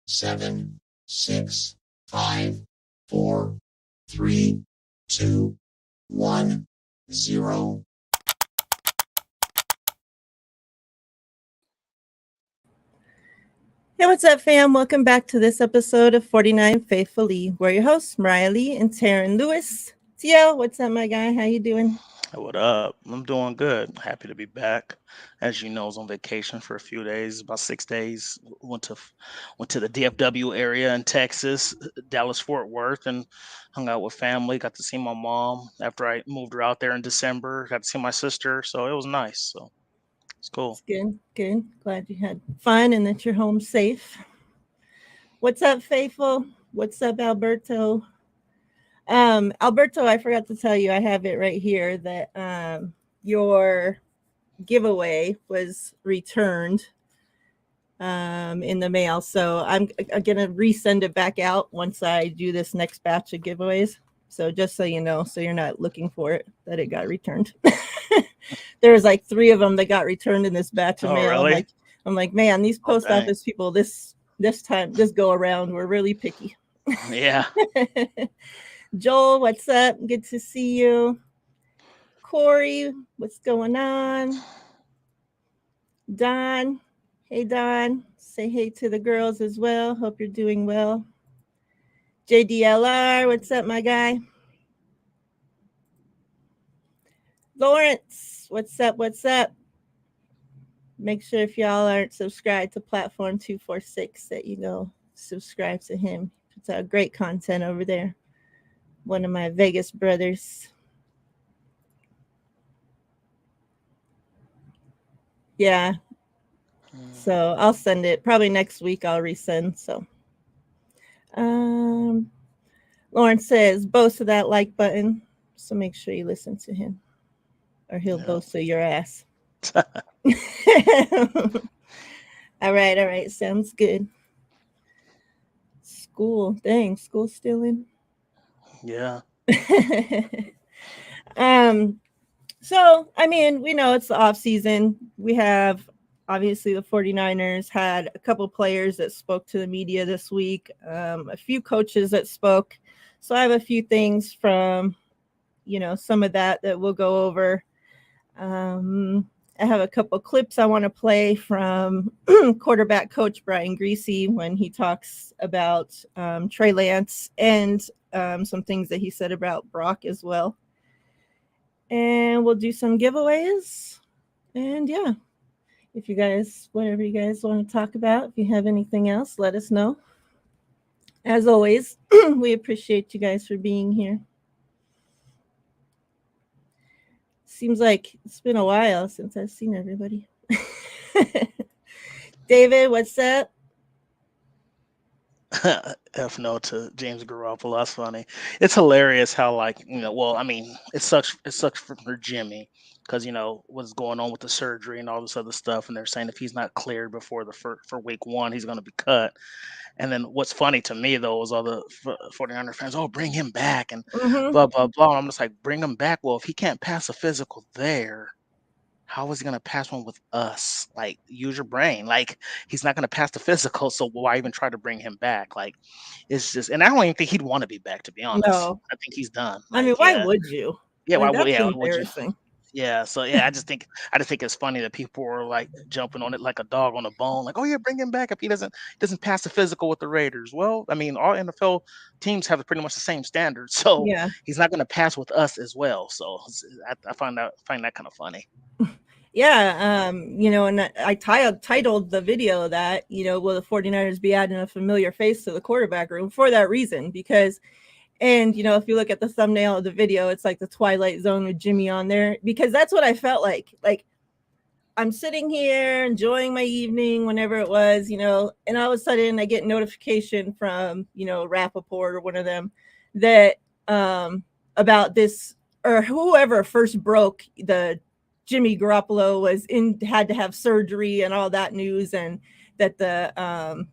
7, 6, 5, 4, 3, 2, 1, 0. Hey, what's up, fam? Welcome back to this episode of 49 Faithfully. We're your hosts, Mariah Lee and Taryn Lewis. TL, what's up, my guy? How you doing? What up? I'm doing good. Happy to be back. As you know, I was on vacation for a few days, about 6 days. Went to the DFW area in Texas, Dallas Fort Worth, and hung out with family. Got to see my mom after I moved her out there in December. Got to see my sister, so it was nice. So it's cool. It's good, good. Glad you had fun and that you're home safe. What's up, Faithful? What's up, Alberto? Alberto, I forgot to tell you, I have it right here that your giveaway was returned in the mail. So I'm going to resend it back out once I do this next batch of giveaways. So just so you know, so you're not looking for it, that it got returned. There was like 3 of them that got returned in this batch of Oh, mail. really? I'm like, man, these Oh, post dang. office people this go around were really picky. Yeah. Joel, what's up? Good to see you. Corey, what's going on? Don, hey Don, say hey to the girls as well. Hope you're doing well. JDLR, what's up, my guy? Lawrence, what's up? What's up? Make sure if y'all aren't subscribed to Platform 246 that you go subscribe to him. It's great content over there. One of my Vegas brothers. Yeah. So I'll send it. Probably next week I'll resend. So Lauren says boast of that like button. So make sure you listen to him. Or he'll boast of your ass. All right. Sounds good. School. Dang, school still in. Yeah. So I mean, we know it's the off season. We have obviously the 49ers had a couple players that spoke to the media this week, a few coaches that spoke. So I have a few things from, some of that we'll go over. I have a couple clips I want to play from quarterback coach Brian Griese when he talks about Trey Lance and some things that he said about Brock as well. And we'll do some giveaways. And yeah, if you guys, whatever you guys want to talk about, if you have anything else, let us know. As always, we appreciate you guys for being here. Seems like it's been a while since I've seen everybody. David, what's up? F no to James Garoppolo. That's funny. It's hilarious how well, I mean, it sucks for Jimmy because what's going on with the surgery and all this other stuff, and they're saying if he's not cleared before for week 1, he's going to be cut. And then what's funny to me though is all the 49er fans, oh, bring him back and blah blah blah. And I'm just like, bring him back. Well, if he can't pass a physical there, how is he gonna pass one with us? Like, use your brain. Like, he's not gonna pass the physical, so why even try to bring him back? Like, it's just, and I don't even think he'd want to be back, to be honest. No. I think he's done. I mean, Like, why yeah, would you? yeah, Like, that's why would you? embarrassing. Yeah, so yeah, I just think it's funny that people are like jumping on it like a dog on a bone, like, oh yeah, bring him back if he doesn't pass the physical with the Raiders. Well, I mean, all NFL teams have pretty much the same standards, so Yeah. he's not going to pass with us as well. So I find that kind of funny. Yeah, and I titled the video that, will the 49ers be adding a familiar face to the quarterback room for that reason? Because, and, if you look at the thumbnail of the video, it's like the Twilight Zone with Jimmy on there, because that's what I felt like. Like, I'm sitting here enjoying my evening, whenever it was, and all of a sudden I get notification from, Rappaport or one of them that about this, or whoever first broke the Jimmy Garoppolo had to have surgery and all that news, and that the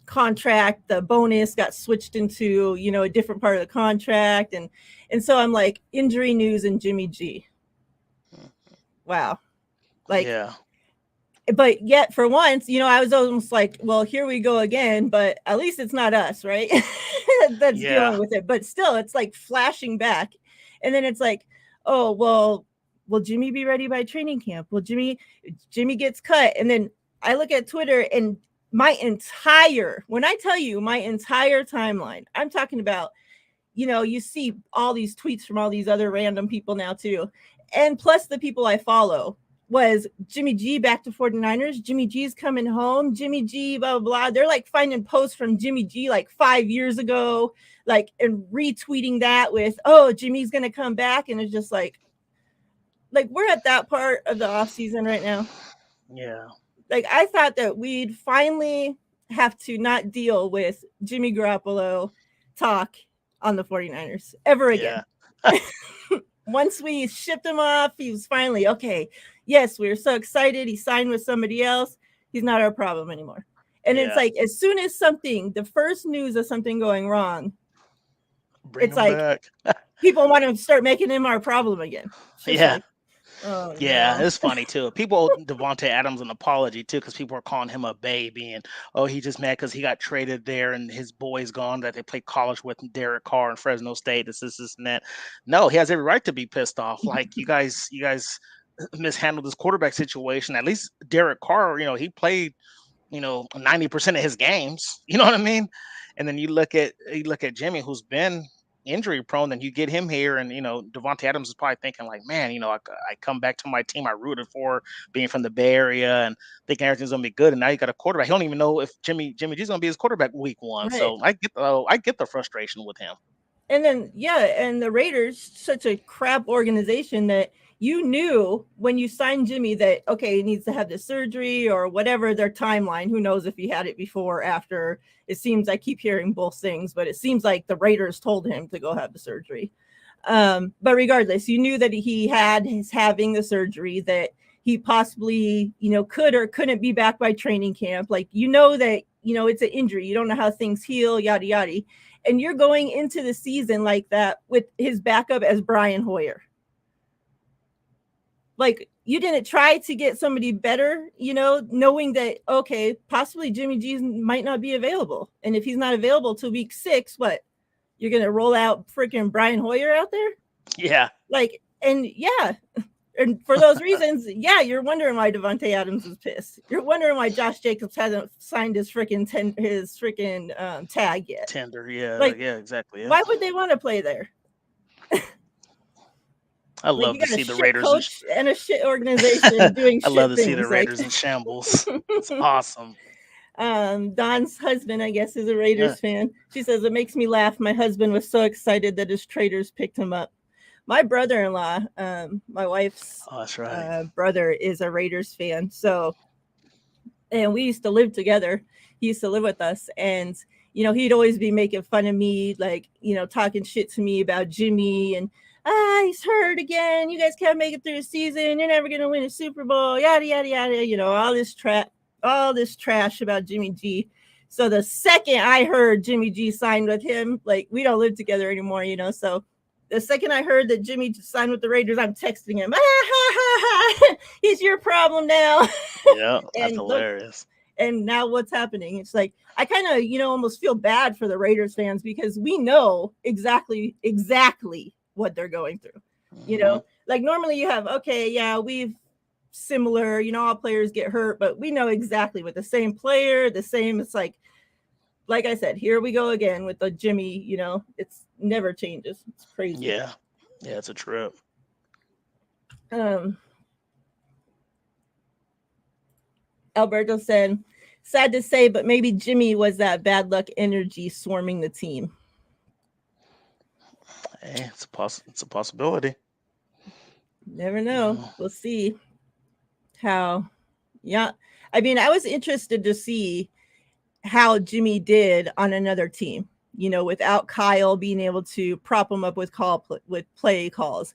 contract, the bonus got switched into, a different part of the contract. And so I'm like, injury news and Jimmy G. Wow. Like, Yeah. but yet for once, I was almost like, well, here we go again, but at least it's not us, right? That's Yeah. dealing with it. But still, it's like flashing back. And then it's like, oh, well, will Jimmy be ready by training camp? Well, Jimmy gets cut. And then I look at Twitter and when I tell you my entire timeline, I'm talking about, you see all these tweets from all these other random people now too. And plus the people I follow was Jimmy G back to 49ers. Jimmy G's coming home. Jimmy G, blah, blah, blah. They're like finding posts from Jimmy G like 5 years ago, like, and retweeting that with, oh, Jimmy's going to come back. And it's just like we're at that part of the off season right now. Yeah. Like, I thought that we'd finally have to not deal with Jimmy Garoppolo talk on the 49ers ever again. Yeah. Once we shipped him off, he was finally, okay, yes, we were so excited. He signed with somebody else. He's not our problem anymore. And it's like, as soon as the first news of something going wrong, Bring him back. People want to start making him our problem again. Yeah. Like, oh, yeah, no. it's funny too. People owe Devontae Adams an apology too, because people are calling him a baby, and he just mad because he got traded there and his boy's gone that they play college with, Derek Carr and Fresno State. This and that. No, he has every right to be pissed off. Like you guys mishandled this quarterback situation. At least Derek Carr, he played, 90% of his games. You know what I mean? And then you look at Jimmy, who's been injury prone, then you get him here, and Devontae Adams is probably thinking like, man, I come back to my team I rooted for, being from the Bay Area, and thinking everything's gonna be good, and now you got a quarterback. He don't even know if Jimmy G's gonna be his quarterback week 1. Right. So I get the frustration with him. And then and the Raiders, such a crap organization that you knew when you signed Jimmy that, okay, he needs to have the surgery or whatever their timeline. Who knows if he had it before or after. It seems, I keep hearing both things, but it seems like the Raiders told him to go have the surgery. But regardless, you knew that he is having the surgery, that he possibly, could or couldn't be back by training camp. Like, that, it's an injury. You don't know how things heal, yada, yada. And you're going into the season like that with his backup as Brian Hoyer. Like, you didn't try to get somebody better, knowing that, okay, possibly Jimmy G might not be available. And if he's not available till week 6, what? You're going to roll out freaking Brian Hoyer out there? Yeah. Like, and yeah. And for those reasons, yeah, you're wondering why Devontae Adams is pissed. You're wondering why Josh Jacobs hasn't signed his freaking tag yet. Tender, yeah. Like, yeah, exactly. Yeah. Why would they want to play there? I love to see the Raiders coach and a shit organization doing shit I love to things, see the Raiders in shambles. It's awesome. Don's husband, I guess, is a Raiders fan. She says, it makes me laugh. My husband was so excited that his traders picked him up. My brother-in-law, my wife's brother, is a Raiders fan. So, and we used to live together. He used to live with us. And, he'd always be making fun of me, like, talking shit to me about Jimmy and, he's hurt again. You guys can't make it through the season. You're never going to win a Super Bowl, yada, yada, yada. All this trash about Jimmy G. So the second I heard Jimmy G signed with him, like, we don't live together anymore, so the second I heard that Jimmy signed with the Raiders, I'm texting him, he's your problem now. Yeah, that's hilarious. And now what's happening? It's like, I kind of, almost feel bad for the Raiders fans because we know exactly what they're going through. Mm-hmm. Like normally you have, okay, yeah, we've similar, all players get hurt, but we know exactly with the same player, it's like I said, here we go again with the Jimmy, it's never changes. It's crazy. Yeah, it's a trip. Alberto said, sad to say, but maybe Jimmy was that bad luck energy swarming the team. Hey, it's a possibility. Never know. We'll see how. Yeah, I mean, I was interested to see how Jimmy did on another team. Without Kyle being able to prop him up with play calls,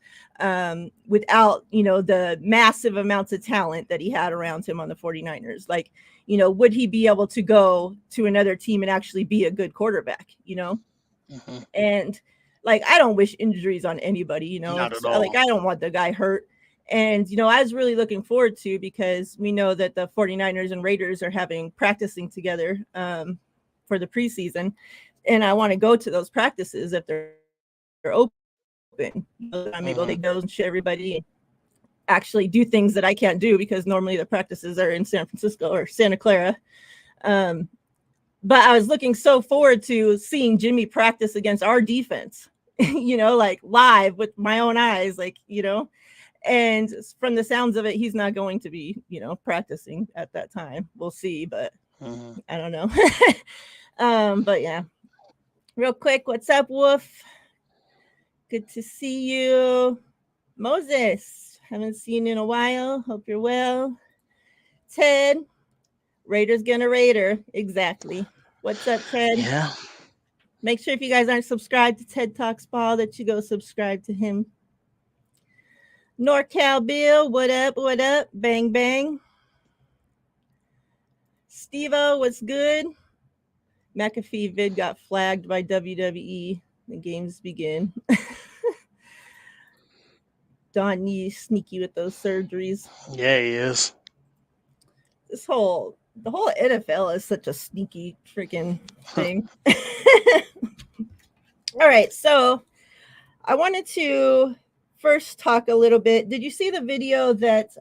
without the massive amounts of talent that he had around him on the 49ers. Like, would he be able to go to another team and actually be a good quarterback? Mm-hmm. And like, I don't wish injuries on anybody, Not at all. Like, I don't want the guy hurt. And, I was really looking forward to, because we know that the 49ers and Raiders are practicing together for the preseason. And I want to go to those practices if they're open. I'm able to go and show everybody and actually do things that I can't do, because normally the practices are in San Francisco or Santa Clara. But I was looking so forward to seeing Jimmy practice against our defense, like live with my own eyes, and from the sounds of it, he's not going to be, practicing at that time. We'll see, but I don't know. But yeah, real quick, what's up, Wolf? Good to see you. Moses, haven't seen you in a while. Hope you're well. Ted, Raiders gonna Raider. Exactly. What's up, Ted? Yeah. Make sure if you guys aren't subscribed to Ted Talks Ball that you go subscribe to him. NorCal Bill, what up? What up? Bang, bang. Steve-O, what's good? McAfee vid got flagged by WWE. The games begin. Don Yee sneaky with those surgeries. Yeah, he is. The whole NFL is such a sneaky freaking thing. All right, so I wanted to first talk a little bit. Did you see the video that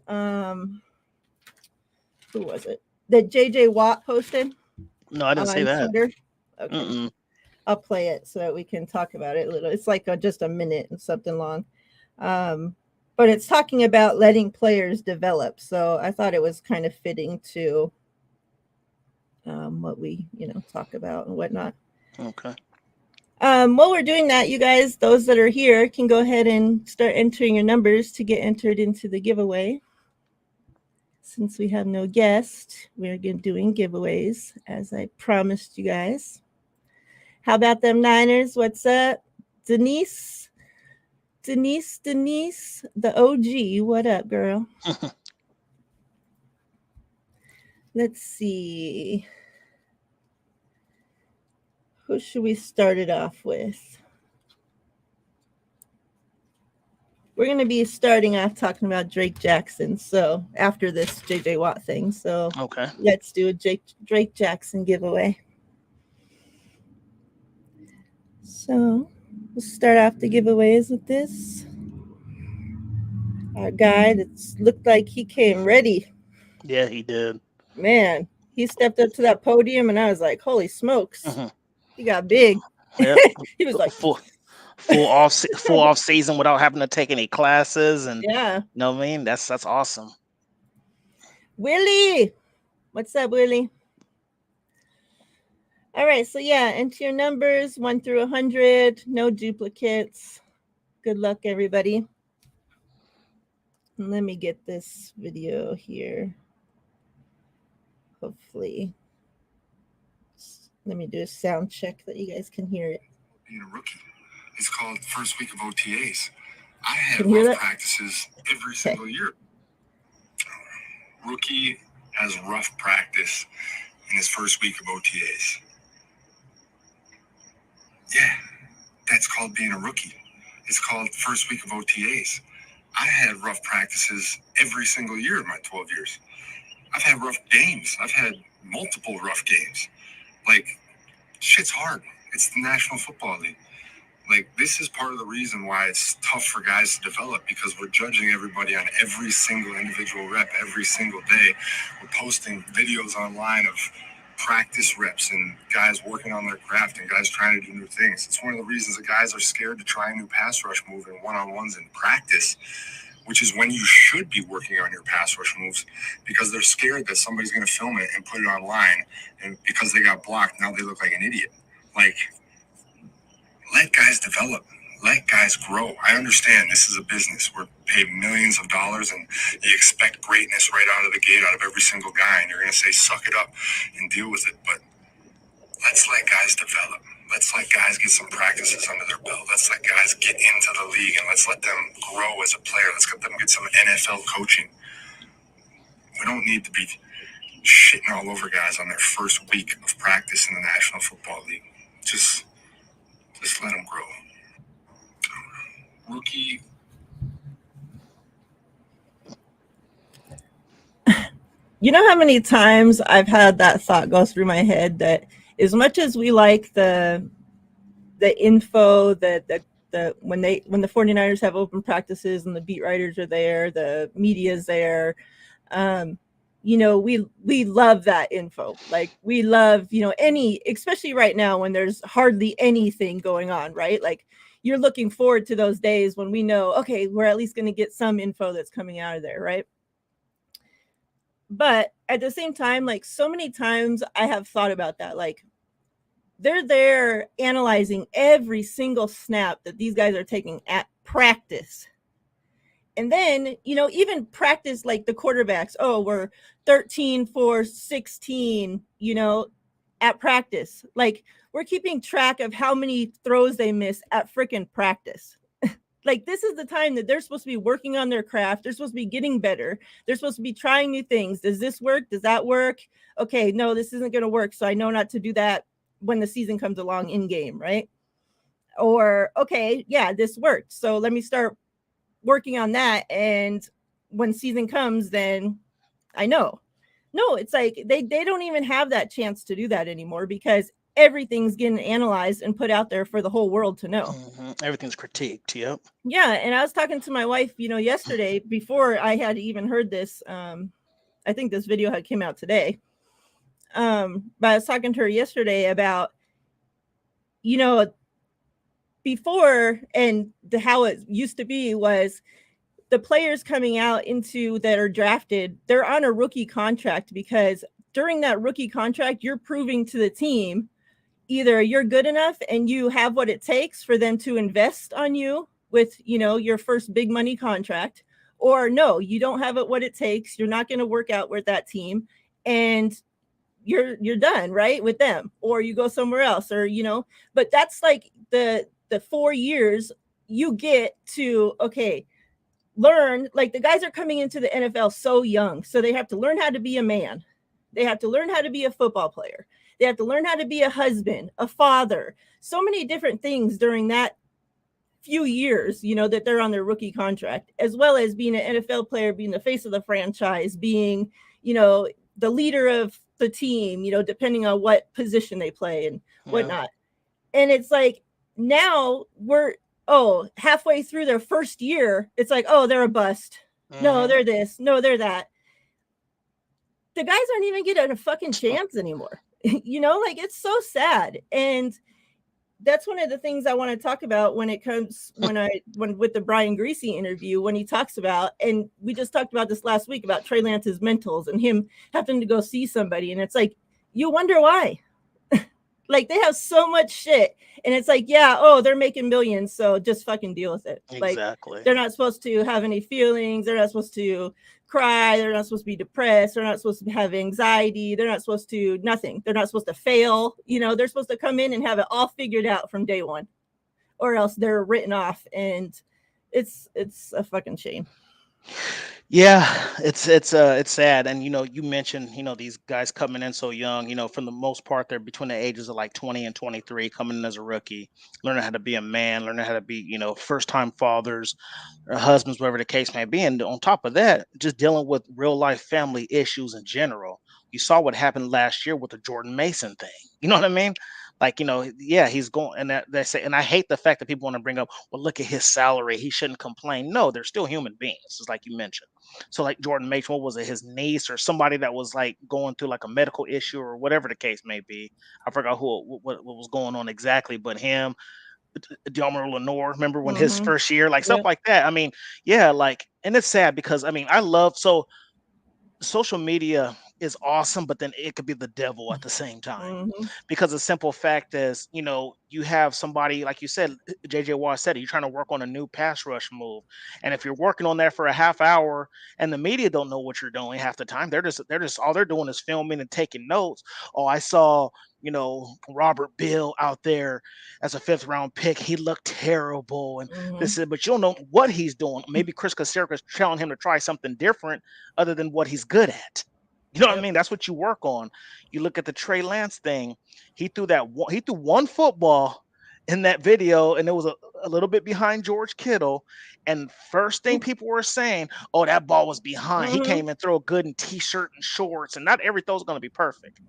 who was it? That JJ Watt posted? No, I didn't see that. Twitter? Okay. I'll play it so that we can talk about it a little. It's like just a minute and something long. But it's talking about letting players develop. So I thought it was kind of fitting to what we, talk about and whatnot. Okay. While we're doing that, you guys, those that are here, can go ahead and start entering your numbers to get entered into the giveaway. Since we have no guest, we're doing giveaways, as I promised you guys. How about them Niners? What's up? Denise, the OG. What up, girl? Let's see. Who should we start it off with? We're going to be starting off talking about Drake Jackson. So after this JJ Watt thing. So okay, let's do a Drake Jackson giveaway. So we'll start off the giveaways with this. Our guy that looked like he came ready. Yeah, he did. Man, he stepped up to that podium and I was like, holy smokes. He got big. Yep. He was like full off season without having to take any classes, and yeah. You know what I mean? That's awesome. Willie, what's up, Willie? All right, so yeah, enter your numbers 1 through 100. No duplicates. Good luck, everybody. And let me get this video here. Hopefully, let me do a sound check that you guys can hear it. Being a rookie, it's called first week of OTAs. I had rough practices every single year. Rookie has rough practice in his first week of OTAs. Yeah, that's called being a rookie. It's called first week of OTAs. I had rough practices every single year in my 12 years. I've had rough games. I've had multiple rough games. Like, shit's hard. It's the National Football League. Like, this is part of the reason why it's tough for guys to develop, because we're judging everybody on every single individual rep every single day. We're posting videos online of practice reps and guys working on their craft and guys trying to do new things. It's one of the reasons that guys are scared to try a new pass rush move in one-on-ones in practice, which is when you should be working on your pass rush moves, because they're scared that somebody's going to film it and put it online, and because they got blocked, now they look like an idiot. Like, let guys develop. Let guys grow. I understand this is a business. We're paid millions of dollars, and you expect greatness right out of the gate out of every single guy, and you're going to say, suck it up and deal with it. But let's let guys develop. Let's let guys get some practices under their belt. Let's let guys get into the league, and let's let them grow as a player. Let's let them get some NFL coaching. We don't need to be shitting all over guys on their first week of practice in the National Football League. Just let them grow. Rookie. You know how many times I've had that thought go through my head that as much as we like the info that when the 49ers have open practices and the beat writers are there, the media's there, you know, we love that info. Like we love, you know, especially right now when there's hardly anything going on, right? Like you're looking forward to those days when we know, okay, we're at least going to get some info that's coming out of there, right? But at the same time, like so many times I have thought about that. Like they're there analyzing every single snap that these guys are taking at practice. And then, you know, even practice like the quarterbacks, oh, we're 13 for 16, you know, at practice. Like we're keeping track of how many throws they miss at freaking practice. Like this is the time that they're supposed to be working on their craft. They're supposed to be getting better. They're supposed to be trying new things. Does this work? Does that work? Okay, no, this isn't going to work. So I know not to do that when the season comes along in game, right? Or, okay, yeah, this worked. So let me start working on that. And when season comes, then I know. No, it's like they don't even have that chance to do that anymore because everything's getting analyzed and put out there for the whole world to know. Everything's critiqued. Yep. Yeah. And I was talking to my wife, you know, yesterday before I had even heard this. I think this video had came out today. But I was talking to her yesterday about, you know, before and how it used to be was the players coming out into that are drafted, they're on a rookie contract because during that rookie contract, you're proving to the team either you're good enough and you have what it takes for them to invest on you with, you know, your first big money contract, or no, you don't have it what it takes. You're not going to work out with that team and you're done, right, with them, or you go somewhere else, or, you know, but that's like the 4 years you get to, okay, learn, like the guys are coming into the NFL so young, so they have to learn how to be a man. They have to learn how to be a football player. They have to learn how to be a husband, a father, so many different things during that few years, you know, that they're on their rookie contract, as well as being an NFL player, being the face of the franchise, being, you know, the leader of the team, you know, depending on what position they play and whatnot. And it's like now we're halfway through their first year, it's like, oh, they're a bust. No, they're this. No, they're that. The guys aren't even getting a fucking chance anymore. You know, like it's so sad. And that's one of the things I want to talk about when it comes when with the Brian Greasy interview, when he talks about, and we just talked about this last week about Trey Lance's mentals and him having to go see somebody. And it's like, you wonder why. Like they have so much shit, and it's like, yeah, oh, they're making millions, so just fucking deal with it. Exactly. Like they're not supposed to have any feelings. They're not supposed to cry. They're not supposed to be depressed. They're not supposed to have anxiety. They're not supposed to nothing. They're not supposed to fail. You know, they're supposed to come in and have it all figured out from day one, or else they're written off, and it's a fucking shame. Yeah, it's sad. And you know, you mentioned, you know, these guys coming in so young, you know, for the most part they're between the ages of like 20 and 23, coming in as a rookie, learning how to be a man, learning how to be, you know, first time fathers or husbands, whatever the case may be. And on top of that, just dealing with real life family issues in general. You saw what happened last year with the Jordan Mason thing. You know what I mean? Like, you know, yeah, he's going, and that they say, and I hate the fact that people want to bring up, well, look at his salary, he shouldn't complain. No, they're still human beings, just like you mentioned. So, like Jordan Mason, what was it, his niece or somebody that was like going through like a medical issue or whatever the case may be. I forgot what was going on exactly, but him, Delmer Lenore, remember when his first year, like stuff like that. I mean, yeah, like, and it's sad because I mean, I love social media is awesome, but then it could be the devil at the same time. Because the simple fact is, you know, you have somebody like you said, JJ Watt said, you're trying to work on a new pass rush move, and if you're working on that for a half hour and the media don't know what you're doing half the time, they're just all they're doing is filming and taking notes. Oh, I saw, you know, Robert Bill out there as a 5th round pick, he looked terrible, and this is, but you don't know what he's doing. Maybe Chris Kacerka is telling him to try something different other than what he's good at. You know what I mean? That's what you work on. You look at the Trey Lance thing. He threw one football in that video, and it was a little bit behind George Kittle, and first thing people were saying, "Oh, that ball was behind. He can't Mhm. even throw good in t-shirt and shorts." And not every throw is going to be perfect.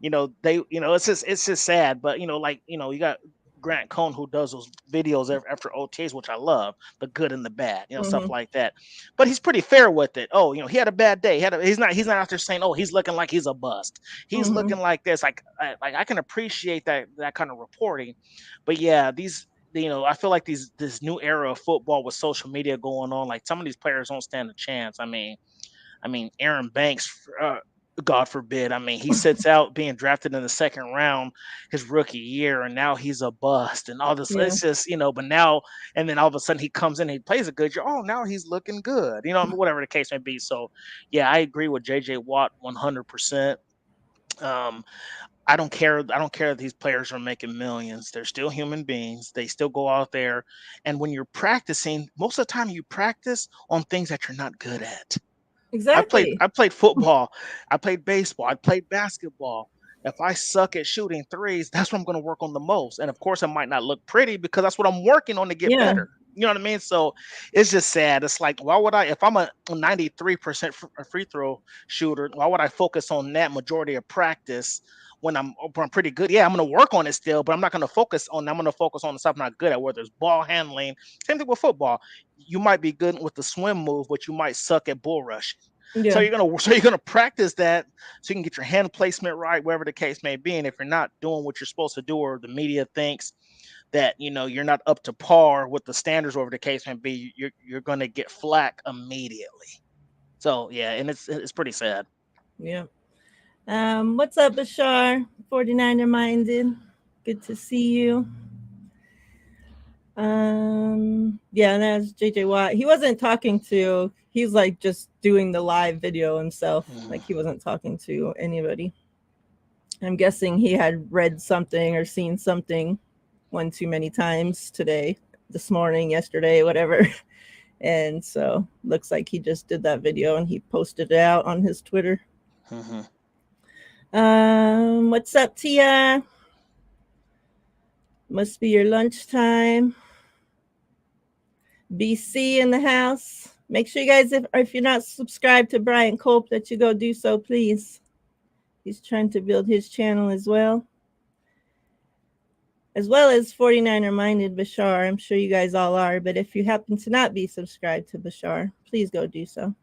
It's just sad. But you got Grant Cohn who does those videos after OTAs, which I love, the good and the bad, stuff Mhm. like that. But he's pretty fair with it. Oh, he had a bad day. He's not out there saying, "Oh, he's looking like he's a bust. He's looking Mhm. like this." I can appreciate that kind of reporting. But yeah, I feel like this new era of football with social media going on, like some of these players don't stand a chance. I mean, Aaron Banks, God forbid. I mean, he sits out being drafted in the second round his rookie year, and now he's a bust, and all this. Yeah. It's just, but now, and then all of a sudden he comes in and he plays a good year. Oh, now he's looking good, whatever the case may be. So, yeah, I agree with JJ Watt 100%. Um, I don't care. I don't care that these players are making millions. They're still human beings. They still go out there, and when you're practicing, most of the time you practice on things that you're not good at. I played Exactly. I played football, I played baseball, I played basketball. If I suck at shooting threes, that's what I'm gonna work on the most. And of course, it might not look pretty because that's what I'm working on to get Yeah. better. You know what I mean? So it's just sad. It's like, why would I, if I'm a 93% free throw shooter, why would I focus on that majority of practice when I'm pretty good? Yeah, I'm gonna work on it still, but I'm gonna focus on the stuff I'm not good at, whether it's ball handling. Same thing with football. You might be good with the swim move, but you might suck at bull rushing. So Yeah. you're gonna practice that so you can get your hand placement right, wherever the case may be. And if you're not doing what you're supposed to do, or the media thinks that you're not up to par with the standards, whatever the case may be, you're gonna get flack immediately. So yeah, and it's pretty sad. Yeah. What's up, Bashar? 49er minded. Good to see you. Yeah, and that's JJ Watt. He wasn't talking to, he's like just doing the live video himself. Like he wasn't talking to anybody. I'm guessing he had read something or seen something one too many times today, this morning, yesterday, whatever. And so looks like he just did that video and he posted it out on his Twitter. Mm-hmm. What's up, Tia? Must be your lunchtime. BC in the house. Make sure you guys, if you're not subscribed to Brian Culp, that you go do so, please. He's trying to build his channel as well as 49er minded Bashar. I'm sure you guys all are, but if you happen to not be subscribed to Bashar, please go do so.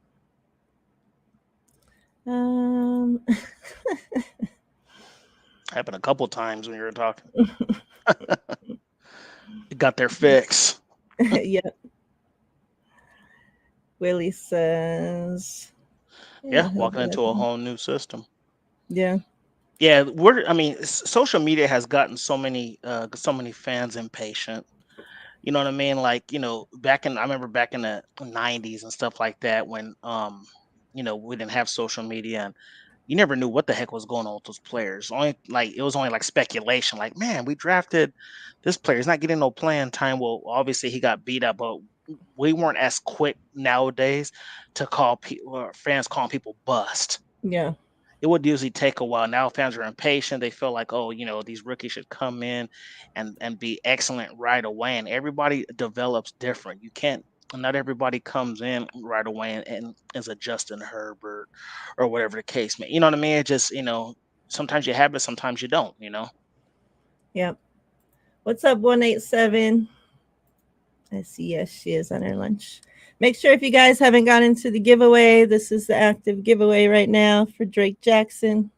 Happened a couple times when you were talking. It got their fix. Yep. Willie says, Yeah, walking into a whole new system. Yeah. Yeah, social media has gotten so many fans impatient. You know what I mean? Like, I remember back in the 90s and stuff like that when we didn't have social media, and you never knew what the heck was going on with those players. It was only like speculation, like, man, we drafted this player, he's not getting no playing time. Well, obviously he got beat up, but we weren't as quick nowadays to call people, fans calling people bust. Yeah. It would usually take a while. Now fans are impatient. They feel like, oh, these rookies should come in and be excellent right away. And everybody develops different. Not everybody comes in right away and is a Justin Herbert or whatever the case may. You know what I mean? It just, sometimes you have it, sometimes you don't, Yep. What's up, 187? I see, yes, she is on her lunch. Make sure, if you guys haven't got into the giveaway, this is the active giveaway right now for Drake Jackson.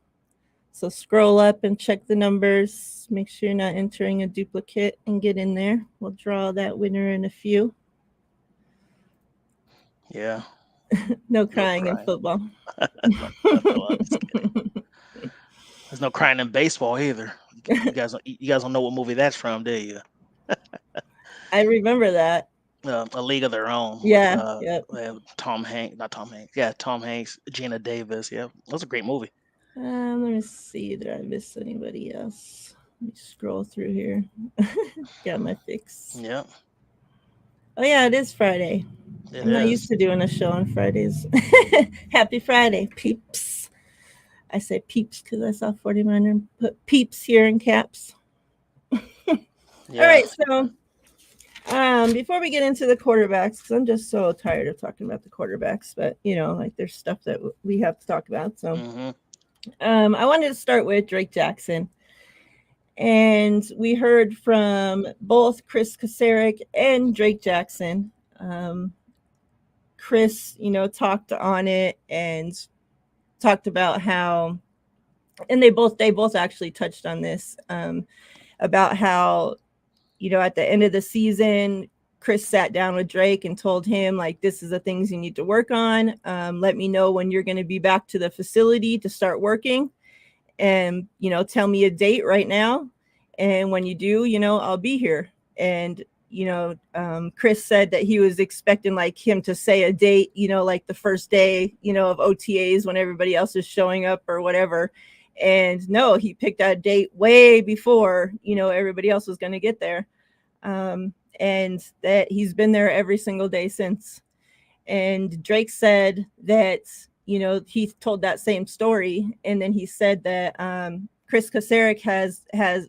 So scroll up and check the numbers. Make sure you're not entering a duplicate and get in there. We'll draw that winner in a few. Yeah. No crying in football. No, I'm just kidding. There's no crying in baseball either. You guys don't know what movie that's from, do you? I remember that. A League of Their Own. Yeah. Yep. Tom Hanks, not Tom Hanks. Yeah, Tom Hanks, Gina Davis. Yeah, that was a great movie. Let me see. Did I miss anybody else? Let me scroll through here. Got my fix. Yeah. Oh yeah, it is Friday. I'm not used to doing a show on Fridays. Happy Friday, peeps. I say peeps because I saw 49er put peeps here in caps. Yeah. All right, so Before we get into the quarterbacks, because I'm just so tired of talking about the quarterbacks, but like there's stuff that we have to talk about. So, I wanted to start with Drake Jackson, and we heard from both Chris Kasarik and Drake Jackson. Chris, talked on it and talked about how, and they both actually touched on this, about how, at the end of the season, Chris sat down with Drake and told him, like, this is the things you need to work on. Let me know when you're going to be back to the facility to start working, and, tell me a date right now. And when you do, I'll be here. And, Chris said that he was expecting like him to say a date, like the first day, of OTAs when everybody else is showing up or whatever. And no, he picked that date way before, everybody else was going to get there. And that he's been there every single day since. And Drake said that, he told that same story. And then he said that Chris Kasarik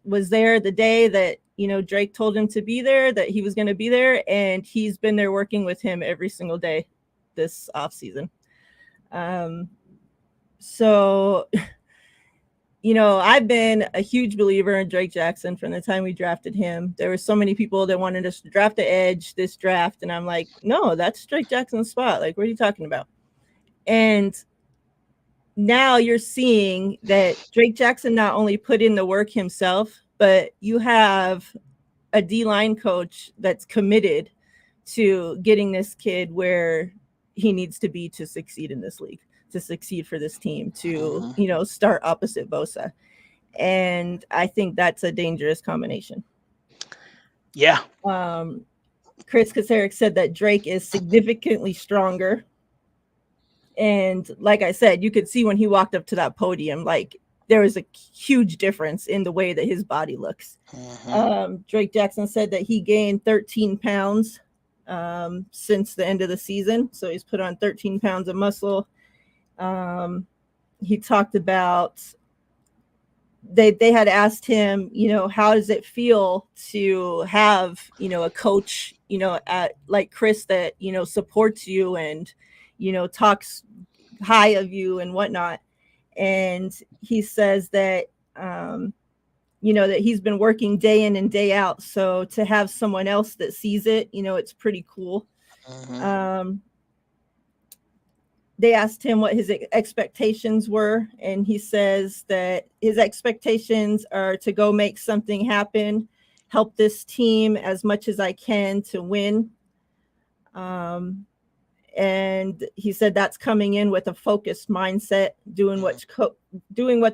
was there the day that, Drake told him to be there, that he was going to be there. And he's been there working with him every single day this offseason. So, I've been a huge believer in Drake Jackson from the time we drafted him. There were so many people that wanted us to draft the edge this draft. And I'm like, no, that's Drake Jackson's spot. Like, what are you talking about? And now you're seeing that Drake Jackson not only put in the work himself, but you have a D-line coach that's committed to getting this kid where he needs to be to succeed in this league, to succeed for this team, to, start opposite Bosa. And I think that's a dangerous combination. Yeah. Chris Kasarik said that Drake is significantly stronger. And like I said, you could see when he walked up to that podium, like there was a huge difference in the way that his body looks. Drake Jackson said that he gained 13 pounds since the end of the season. So he's put on 13 pounds of muscle. He talked about they had asked him, how does it feel to have, a coach, at like Chris that, supports you and, talks high of you and whatnot. And he says that, that he's been working day in and day out. So to have someone else that sees it, it's pretty cool. They asked him what his expectations were, and he says that his expectations are to go make something happen, help this team as much as I can to win. And he said that's coming in with a focused mindset, doing what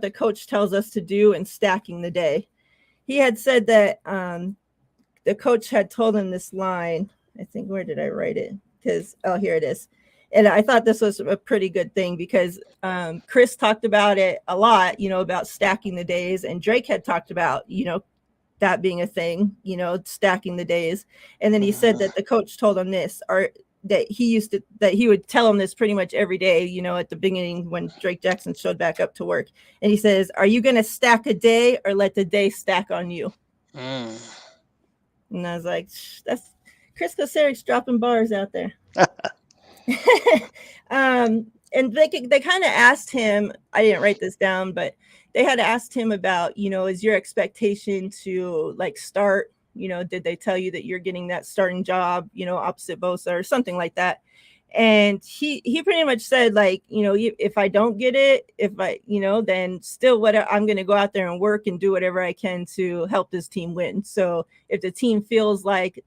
the coach tells us to do and stacking the day. He had said that the coach had told him this line. I think, where did I write it? Here it is. And I thought this was a pretty good thing because Chris talked about it a lot, about stacking the days. And Drake had talked about, that being a thing, stacking the days. And then he said that the coach told him this, or that he would tell him this pretty much every day, at the beginning when Drake Jackson showed back up to work. And he says, are you going to stack a day or let the day stack on you? And I was like, that's Chris Kasarik's dropping bars out there. And they kind of asked him, I didn't write this down, but they had asked him about, is your expectation to like start, did they tell you that you're getting that starting job, opposite Bosa or something like that? And he pretty much said, like, if I don't get it, then still I'm going to go out there and work and do whatever I can to help this team win. So if the team feels like,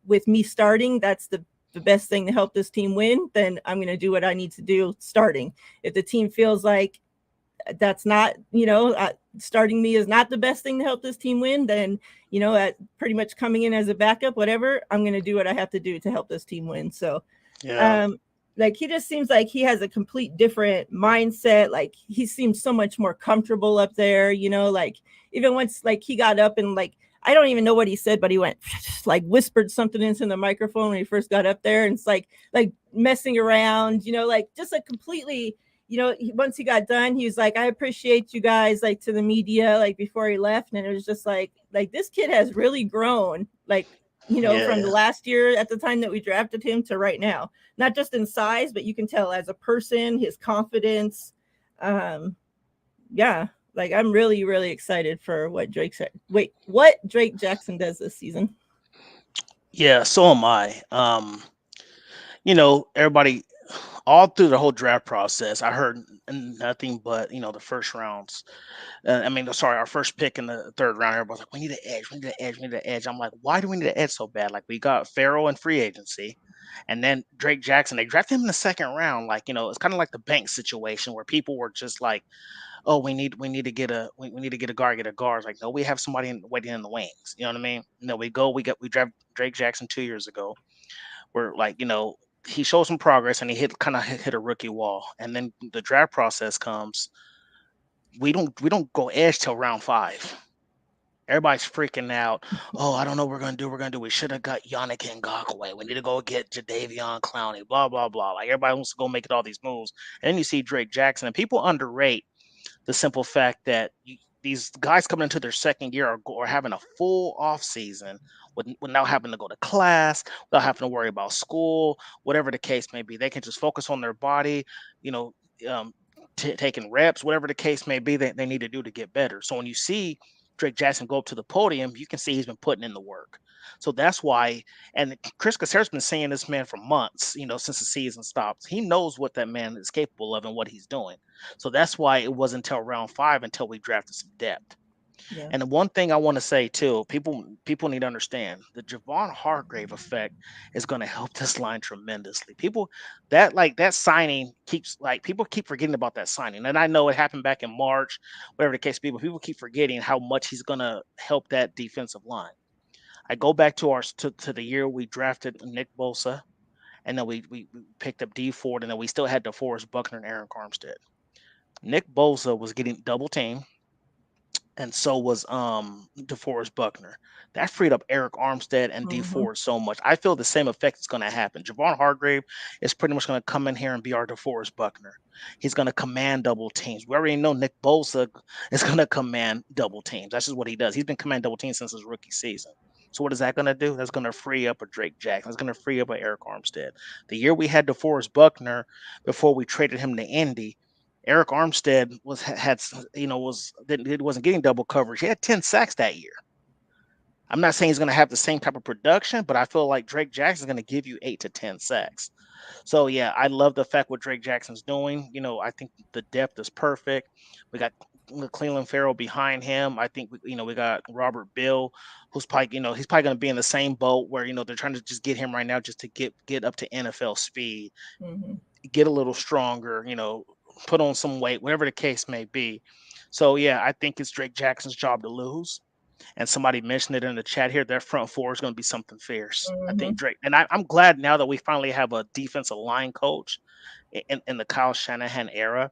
with me starting, that's the best thing to help this team win, then I'm going to do what I need to do starting. If the team feels like that's not, starting me is not the best thing to help this team win, then, at pretty much coming in as a backup, whatever, I'm going to do what I have to do to help this team win. So, like, he just seems like he has a complete different mindset. Like, he seems so much more comfortable up there, like, even once, like, he got up and, like, I don't even know what he said, but he went like whispered something into the microphone when he first got up there. And it's like messing around, like just a completely, once he got done, he was like, I appreciate you guys, like to the media, like before he left. And it was just like this kid has really grown, like from the last year at the time that we drafted him to right now. Not just in size, but you can tell as a person, his confidence. Yeah, like I'm really, really excited for what Drake Jackson does this season. Yeah, so am I. Everybody all through the whole draft process, I heard nothing but the first rounds. Sorry, our first pick in the third round. Everybody's like, "We need an edge. We need an edge. We need an edge." I'm like, "Why do we need an edge so bad?" Like, we got Farrell in free agency, and then Drake Jackson. They drafted him in the second round. Like, it's kind of like the Banks situation where people were just like, "Oh, we need to get we need to get a guard, get a guard." It's like, no, we have somebody waiting in the wings. You know what I mean? We draft Drake Jackson 2 years ago. Where like he showed some progress and he hit a rookie wall, and then the draft process comes. We don't go edge till round 5. Everybody's freaking out. Oh, I don't know what we're gonna do. We should have got Yannick Ngakoue. We need to go get Jadeveon Clowney. Blah blah blah. Like everybody wants to go make all these moves, and then you see Drake Jackson, and people underrate the simple fact that these guys coming into their second year are having a full off season without having to go to class, without having to worry about school, whatever the case may be. They can just focus on their body, you know, um, taking reps, whatever the case may be that they need to do to get better. So when you see Drake Jackson go up to the podium, you can see he's been putting in the work. So that's why, and Chris Caceres been saying this man for months, since the season stopped. He knows what that man is capable of and what he's doing. So that's why it wasn't until round 5 until we drafted some depth. Yeah. And the one thing I want to say too, people need to understand the Javon Hargrave effect is going to help this line tremendously. That signing keeps people keep forgetting about that signing. And I know it happened back in March, whatever the case be, but people keep forgetting how much he's going to help that defensive line. I go back to the year we drafted Nick Bosa, and then we picked up D Ford, and then we still had DeForest Buckner and Aaron Armstead. Nick Bosa was getting double teamed, and so was DeForest Buckner. That freed up Eric Armstead and D Ford so much. I feel the same effect is going to happen. Javon Hargrave is pretty much going to come in here and be our DeForest Buckner. He's going to command double teams. We already know Nick Bosa is going to command double teams. That's just what he does. He's been commanding double teams since his rookie season. So what is that going to do? That's going to free up a Drake Jackson. That's going to free up a Eric Armstead. The year we had DeForest Buckner before we traded him to Indy, Eric Armstead wasn't getting double coverage. He had 10 sacks that year. I'm not saying he's going to have the same type of production, but I feel like Drake Jackson is going to give you 8 to 10 sacks. So yeah, I love the fact what Drake Jackson's doing. I think the depth is perfect. We got Cleveland Farrell behind him. I think we got Robert Bill, who's probably he's probably going to be in the same boat where they're trying to just get him right now just to get up to NFL speed, get a little stronger, put on some weight, whatever the case may be. So yeah, I think it's Drake Jackson's job to lose. And somebody mentioned it in the chat here. Their front four is going to be something fierce. I think Drake, and I'm glad now that we finally have a defensive line coach in the Kyle Shanahan era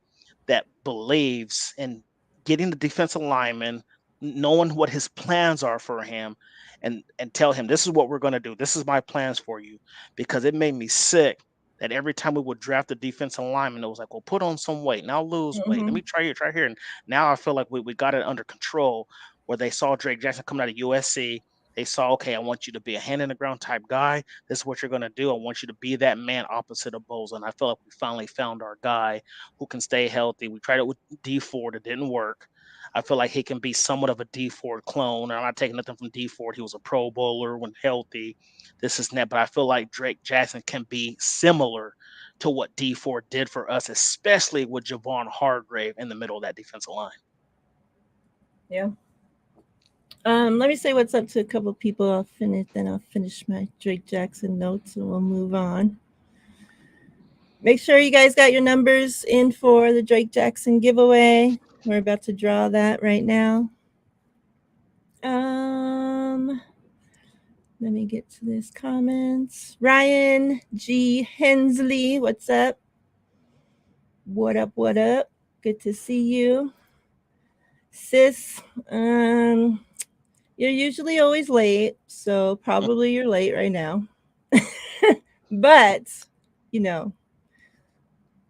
that believes in getting the defensive lineman, knowing what his plans are for him, and tell him this is what we're going to do. This is my plans for you, because it made me sick that every time we would draft a defensive lineman, it was like, well, put on some weight, now lose weight. Let me try here. And now I feel like we got it under control, where they saw Drake Jackson coming out of USC. They saw, okay, I want you to be a hand in the ground type guy. This is what you're going to do. I want you to be that man opposite of Bosa. And I feel like we finally found our guy who can stay healthy. We tried it with D Ford. It didn't work. I feel like he can be somewhat of a D Ford clone. I'm not taking nothing from D Ford. He was a Pro Bowler when healthy. This is net. But I feel like Drake Jackson can be similar to what D Ford did for us, especially with Javon Hargrave in the middle of that defensive line. Yeah. Let me say what's up to a couple of people. I'll finish my Drake Jackson notes and we'll move on. Make sure you guys got your numbers in for the Drake Jackson giveaway. We're about to draw that right now. Let me get to this comments. Ryan G. Hensley, what's up? What up? Good to see you. Sis, you're usually always late, so probably you're late right now. But,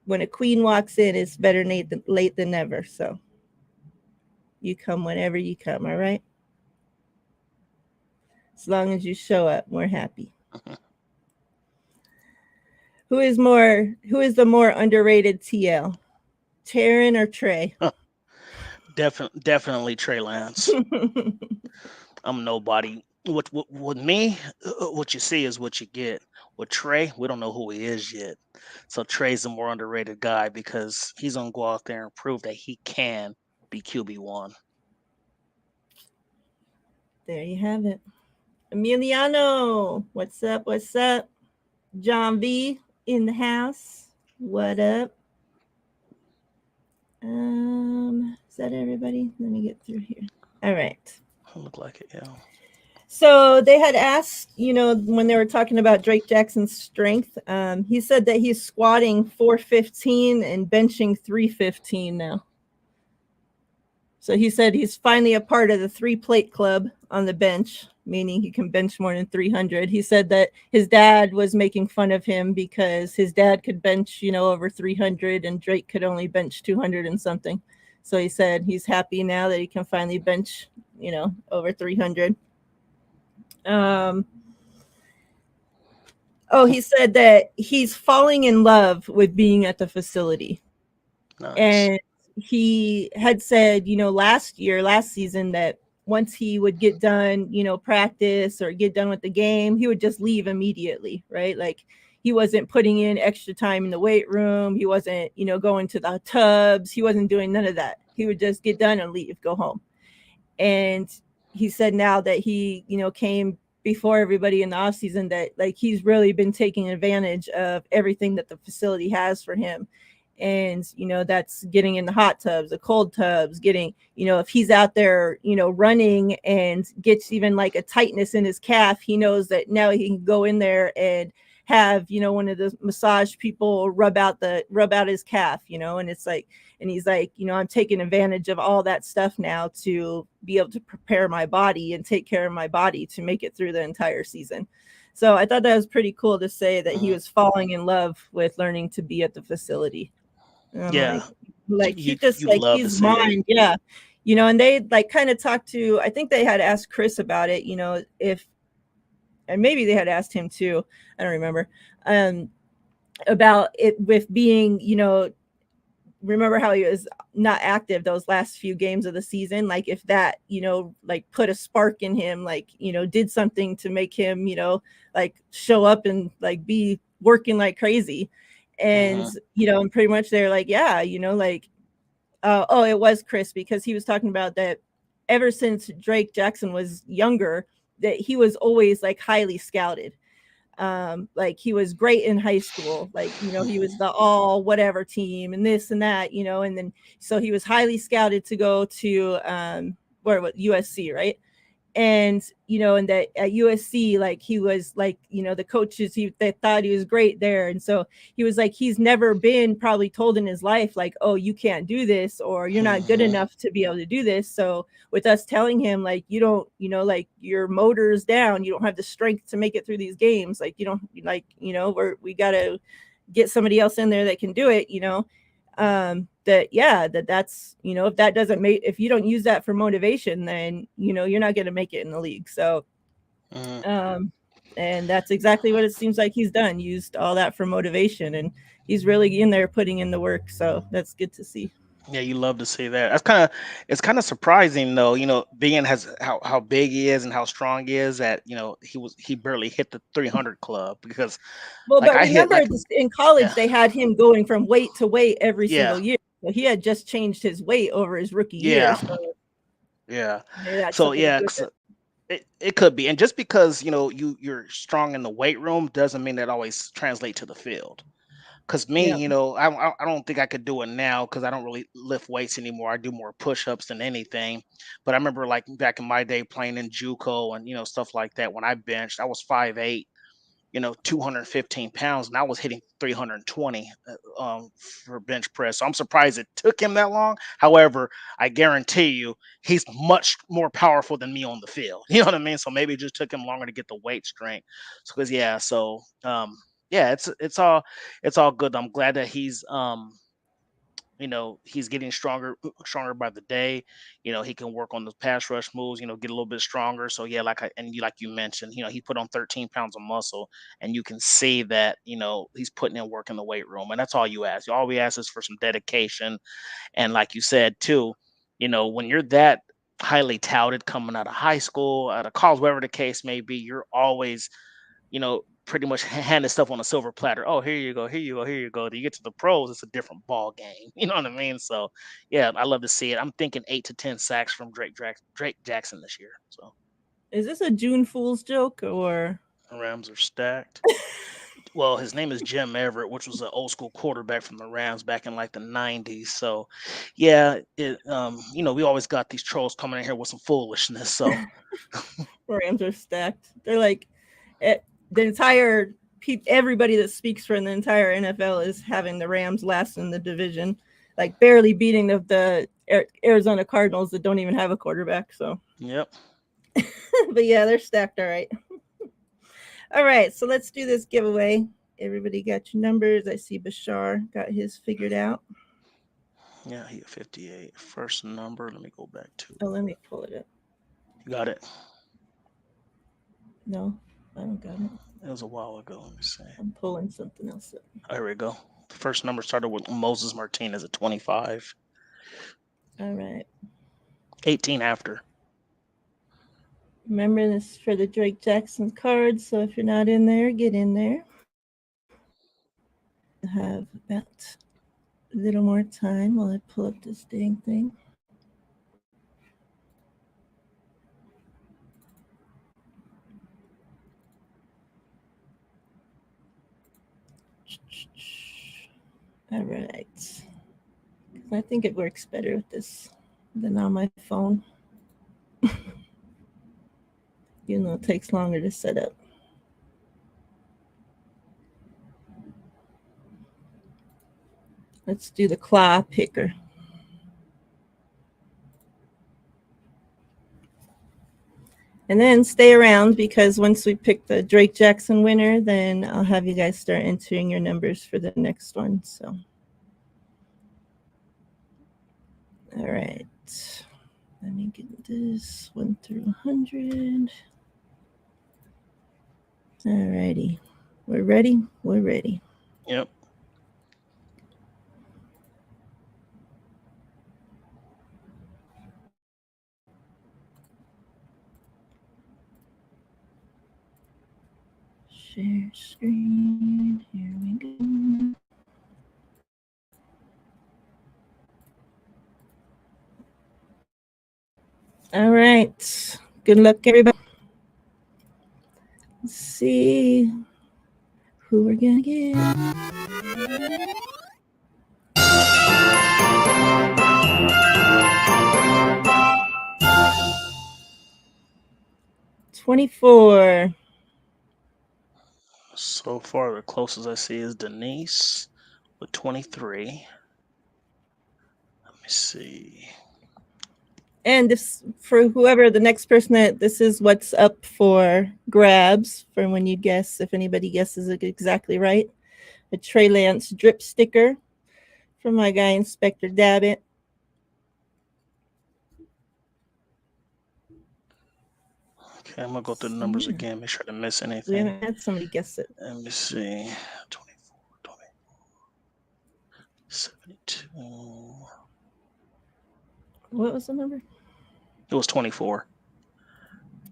when a queen walks in, it's better late than never. So you come whenever you come, all right? As long as you show up, we're happy. Who is the more underrated TL? Taryn or Trey? Definitely Trey Lance. I'm nobody. With me, what you see is what you get. With Trey, we don't know who he is yet. So Trey's a more underrated guy because he's gonna go out there and prove that he can be QB1. There you have it. Emiliano, what's up? What's up? John V in the house. What up? Is that everybody? Let me get through here. All right. Look like it, yeah. So they had asked, when they were talking about Drake Jackson's strength, he said that he's squatting 415 and benching 315 now. So he said he's finally a part of the 3-plate club on the bench, meaning he can bench more than 300. He said that his dad was making fun of him because his dad could bench, over 300 and Drake could only bench 200 and something. So he said he's happy now that he can finally bench, over 300. He said that he's falling in love with being at the facility. Nice. And he had said, last season, that once he would get done, practice or get done with the game, he would just leave immediately, right? Like he wasn't putting in extra time in the weight room. He wasn't, going to the tubs. He wasn't doing none of that. He would just get done and leave, go home. And he said now that he, came before everybody in the off season, that like he's really been taking advantage of everything that the facility has for him. And, that's getting in the hot tubs, the cold tubs, getting, if he's out there, running and gets even like a tightness in his calf, he knows that now he can go in there and have, one of the massage people rub out his calf, and it's like, and he's like, I'm taking advantage of all that stuff now to be able to prepare my body and take care of my body to make it through the entire season. So I thought that was pretty cool to say that he was falling in love with learning to be at the facility. Yeah. Like he just like he's mine. Yeah. And they like kind of talked to, I think they had asked Chris about it, and maybe they had asked him too. I don't remember. About it with being, remember how he was not active those last few games of the season, like if that like put a spark in him, like did something to make him like show up and like be working like crazy. And and pretty much they're like, yeah, like it was Chris, because he was talking about that ever since Drake Jackson was younger, that he was always like highly scouted. Like he was great in high school, like he was the all whatever team and this and that, and then so he was highly scouted to go to USC, right? And and that at USC, like he was like, the coaches, they thought he was great there. And so he was like, he's never been probably told in his life like, oh, you can't do this, or you're not good enough to be able to do this. So with us telling him like, you don't, like your motor's down, you don't have the strength to make it through these games, like you don't, like we gotta get somebody else in there that can do it, that's if that doesn't make, if you don't use that for motivation, then you're not going to make it in the league. So and that's exactly what it seems like he's done, used all that for motivation, and he's really in there putting in the work. So that's good to see. Yeah, you love to see that. It's kind of surprising though, being how big he is and how strong he is, that he barely hit the 300 club, because but remember in college they had him going from weight to weight every single year. So he had just changed his weight over his rookie year. So it could be. And just because you're strong in the weight room doesn't mean that always translate to the field. Because me, I don't think I could do it now, because I don't really lift weights anymore. I do more push-ups than anything. But I remember like back in my day playing in JUCO and stuff like that. When I benched, I was 5'8", 215 pounds, and I was hitting 320 for bench press. So I'm surprised it took him that long. However, I guarantee you he's much more powerful than me on the field. You know what I mean? So maybe it just took him longer to get the weight strength. It's all good. I'm glad that he's he's getting stronger by the day. He can work on the pass rush moves, get a little bit stronger. So yeah, like you mentioned, he put on 13 pounds of muscle, and you can see that, he's putting in work in the weight room. And that's all you ask. All we ask is for some dedication. And like you said too, when you're that highly touted coming out of high school, out of college, whatever the case may be, you're always, pretty much handed stuff on a silver platter. Oh, here you go, here you go, here you go. Do you get to the pros? It's a different ball game. You know what I mean? So, yeah, I love to see it. I'm thinking 8 to 10 sacks from Drake Jackson this year. So, Is this a June Fool's joke or? the Rams are stacked. Well, his name is Jim Everett, which was an old school quarterback from the Rams back in like the '90s. So, yeah, we always got these trolls coming in here with some foolishness. So, Rams are stacked. They're like the entire everybody that speaks for the entire NFL is having the Rams last in the division, like barely beating the Arizona Cardinals that don't even have a quarterback. So, yep. But yeah, they're stacked. All right. All right. So let's do this giveaway. Everybody got your numbers. I see Bashar got his figured out. Yeah, he 58. First number. Let me go back to. Oh, let me pull it up. You got it? No, I don't got it. It was a while ago. Let me see. I'm pulling something else up. There we go. The first number started with Moses Martinez at 25. All right. 18 after. Remember, this is for the Drake Jackson cards, so if you're not in there, get in there. I have about a little more time while I pull up this dang thing. All right. I think it works better with this than on my phone. It takes longer to set up. Let's do the claw picker. And then stay around, because once we pick the Drake Jackson winner, then I'll have you guys start entering your numbers for the next one. So, all right. Let me get this 1 through 100. All righty. We're ready? We're ready. Yep. Share screen. Here we go. All right. Good luck, everybody. Let's see who we're going to get. $24. So far, the closest I see is Denise with 23. Let me see. And this, for whoever the next person that this is what's up for grabs for when you guess, if anybody guesses it exactly right. A Trey Lance drip sticker from my guy Inspector Dabbit. Okay, I'm gonna go through the numbers again, make sure I didn't miss anything. We haven't had somebody guess it. Let me see. 24, 72. What was the number? It was 24.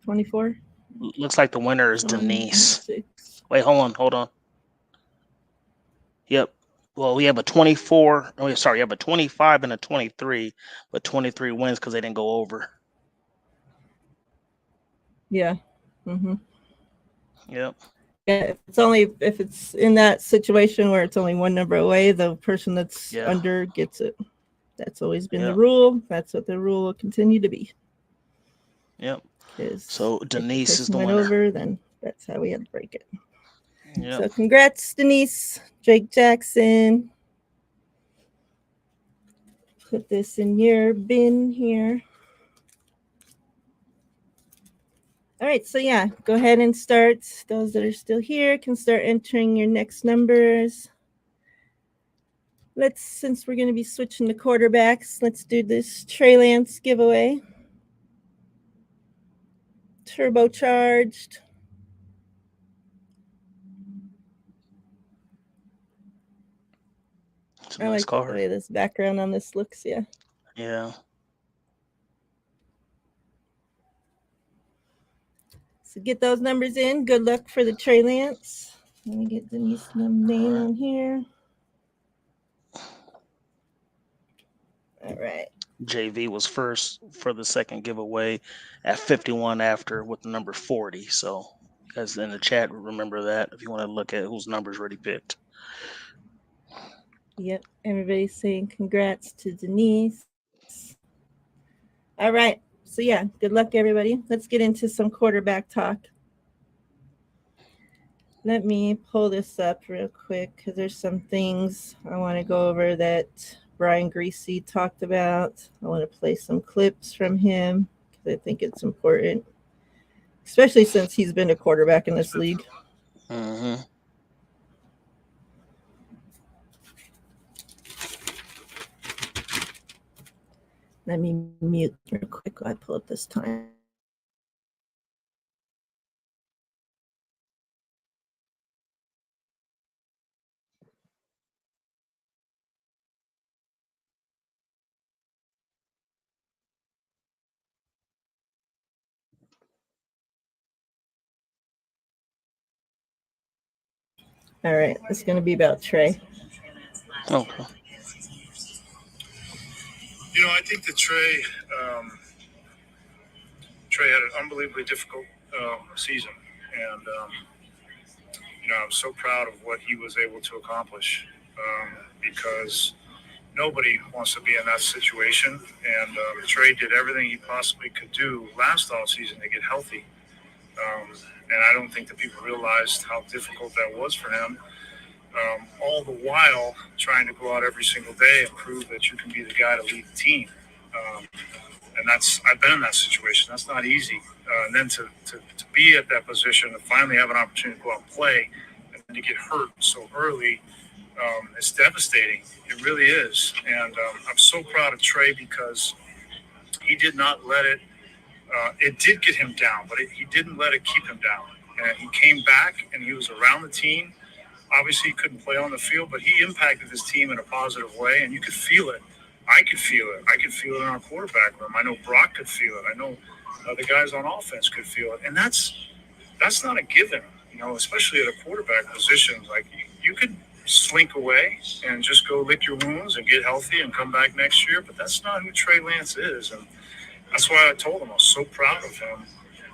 24? Looks like the winner is Denise. Wait, hold on. Yep. Well, we have a 24. Oh, sorry, you have a 25 and a 23, but 23 wins because they didn't go over. Yeah. Mm-hmm. Yep. Yeah, if it's in that situation where it's only one number away, the person that's under gets it. That's always been the rule. That's what the rule will continue to be. Yep. So Denise is the winner. winner. Over, then that's how we had to break it. Yep. So congrats, Denise. Drake Jackson. Put this in your bin here. All right, so yeah, go ahead and start. Those that are still here can start entering your next numbers. Since we're going to be switching to quarterbacks, let's do this Trey Lance giveaway. Turbocharged. It's a I nice like card. the way this background on this looks. Yeah. Yeah. So get those numbers in. Good luck for the Trey Lance. Let me get Denise name on here. All right. JV was first for the second giveaway at 51 after with the number 40. So you guys in the chat remember that if you want to look at whose numbers already picked. Yep. Everybody's saying congrats to Denise. All right. So yeah, good luck everybody. Let's get into some quarterback talk. Let me pull this up real quick because there's some things I want to go over that Brian Greasy talked about. I want to play some clips from him because I think it's important, especially since he's been a quarterback in this league. Mm-hmm. Let me mute real quick while I pull up this time. All right, it's going to be about Trey. Okay. You know, I think that Trey had an unbelievably difficult season, and you know, I'm so proud of what he was able to accomplish because nobody wants to be in that situation, and Trey did everything he possibly could do last offseason to get healthy, and I don't think that people realized how difficult that was for him. All the while trying to go out every single day and prove that you can be the guy to lead the team. And I've been in that situation. That's not easy. And then to be at that position, to finally have an opportunity to go out and play, and then to get hurt so early, it's devastating. It really is. And I'm so proud of Trey because he did not let it. It did get him down, but he didn't let it keep him down. And he came back and he was around the team. Obviously, he couldn't play on the field, but he impacted his team in a positive way, and you could feel it. I could feel it. I could feel it in our quarterback room. I know Brock could feel it. I know the guys on offense could feel it, and that's not a given, you know, especially at a quarterback position. Like you could slink away and just go lick your wounds and get healthy and come back next year, but that's not who Trey Lance is, and that's why I told him I was so proud of him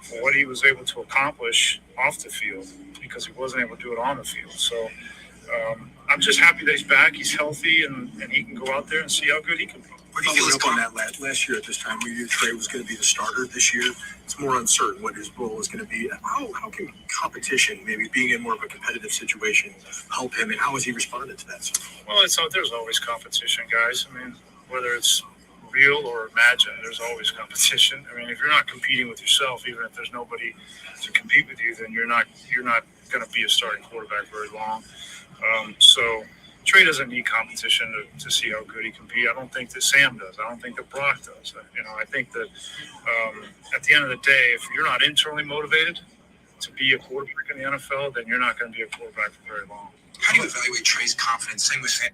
for what he was able to accomplish off the field because he wasn't able to do it on the field. So I'm just happy that he's back, he's healthy, and he can go out there and see how good he can be. Following up on that last year at this time, we knew Trey was going to be the starter. This year, it's more uncertain what his role is going to be. How can competition, maybe being in more of a competitive situation, help him, and how has he responded to that? Well, there's always competition, guys. I mean, whether it's real or imagined, there's always competition. I mean, if you're not competing with yourself, even if there's nobody to compete with you, then you're not going to be a starting quarterback very long. So Trey doesn't need competition to see how good he can be. I don't think that Sam does. I don't think that Brock does. You know, I think that at the end of the day, if you're not internally motivated to be a quarterback in the NFL, then you're not going to be a quarterback for very long. How do you evaluate Trey's confidence? Same with Sam.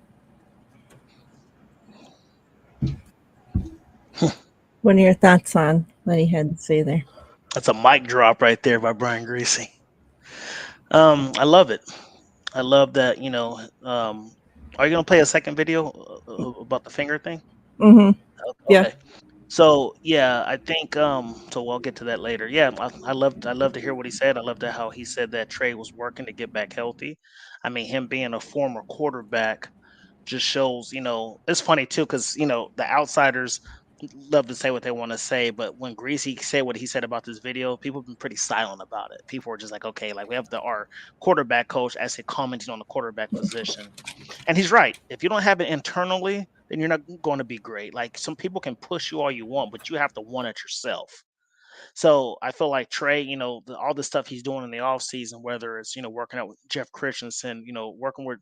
What are your thoughts on what he had to say there? That's a mic drop right there by Brian Greasy. I love it. I love that, you know. Are you going to play a second video about the finger thing? Mm-hmm. Okay. Yeah. So yeah, I think so we'll get to that later. Yeah, I love to hear what he said. I love that how he said that Trey was working to get back healthy. I mean, him being a former quarterback just shows, you know, it's funny too, because you know, the outsiders love to say what they want to say, but when Greasy said what he said about this video, people have been pretty silent about it. People were just like, okay, like we have our quarterback coach actually commenting on the quarterback position. And he's right. If you don't have it internally, then you're not going to be great. Like some people can push you all you want, but you have to want it yourself. So I feel like Trey, all the stuff he's doing in the offseason, whether it's, working out with Jeff Christensen, working with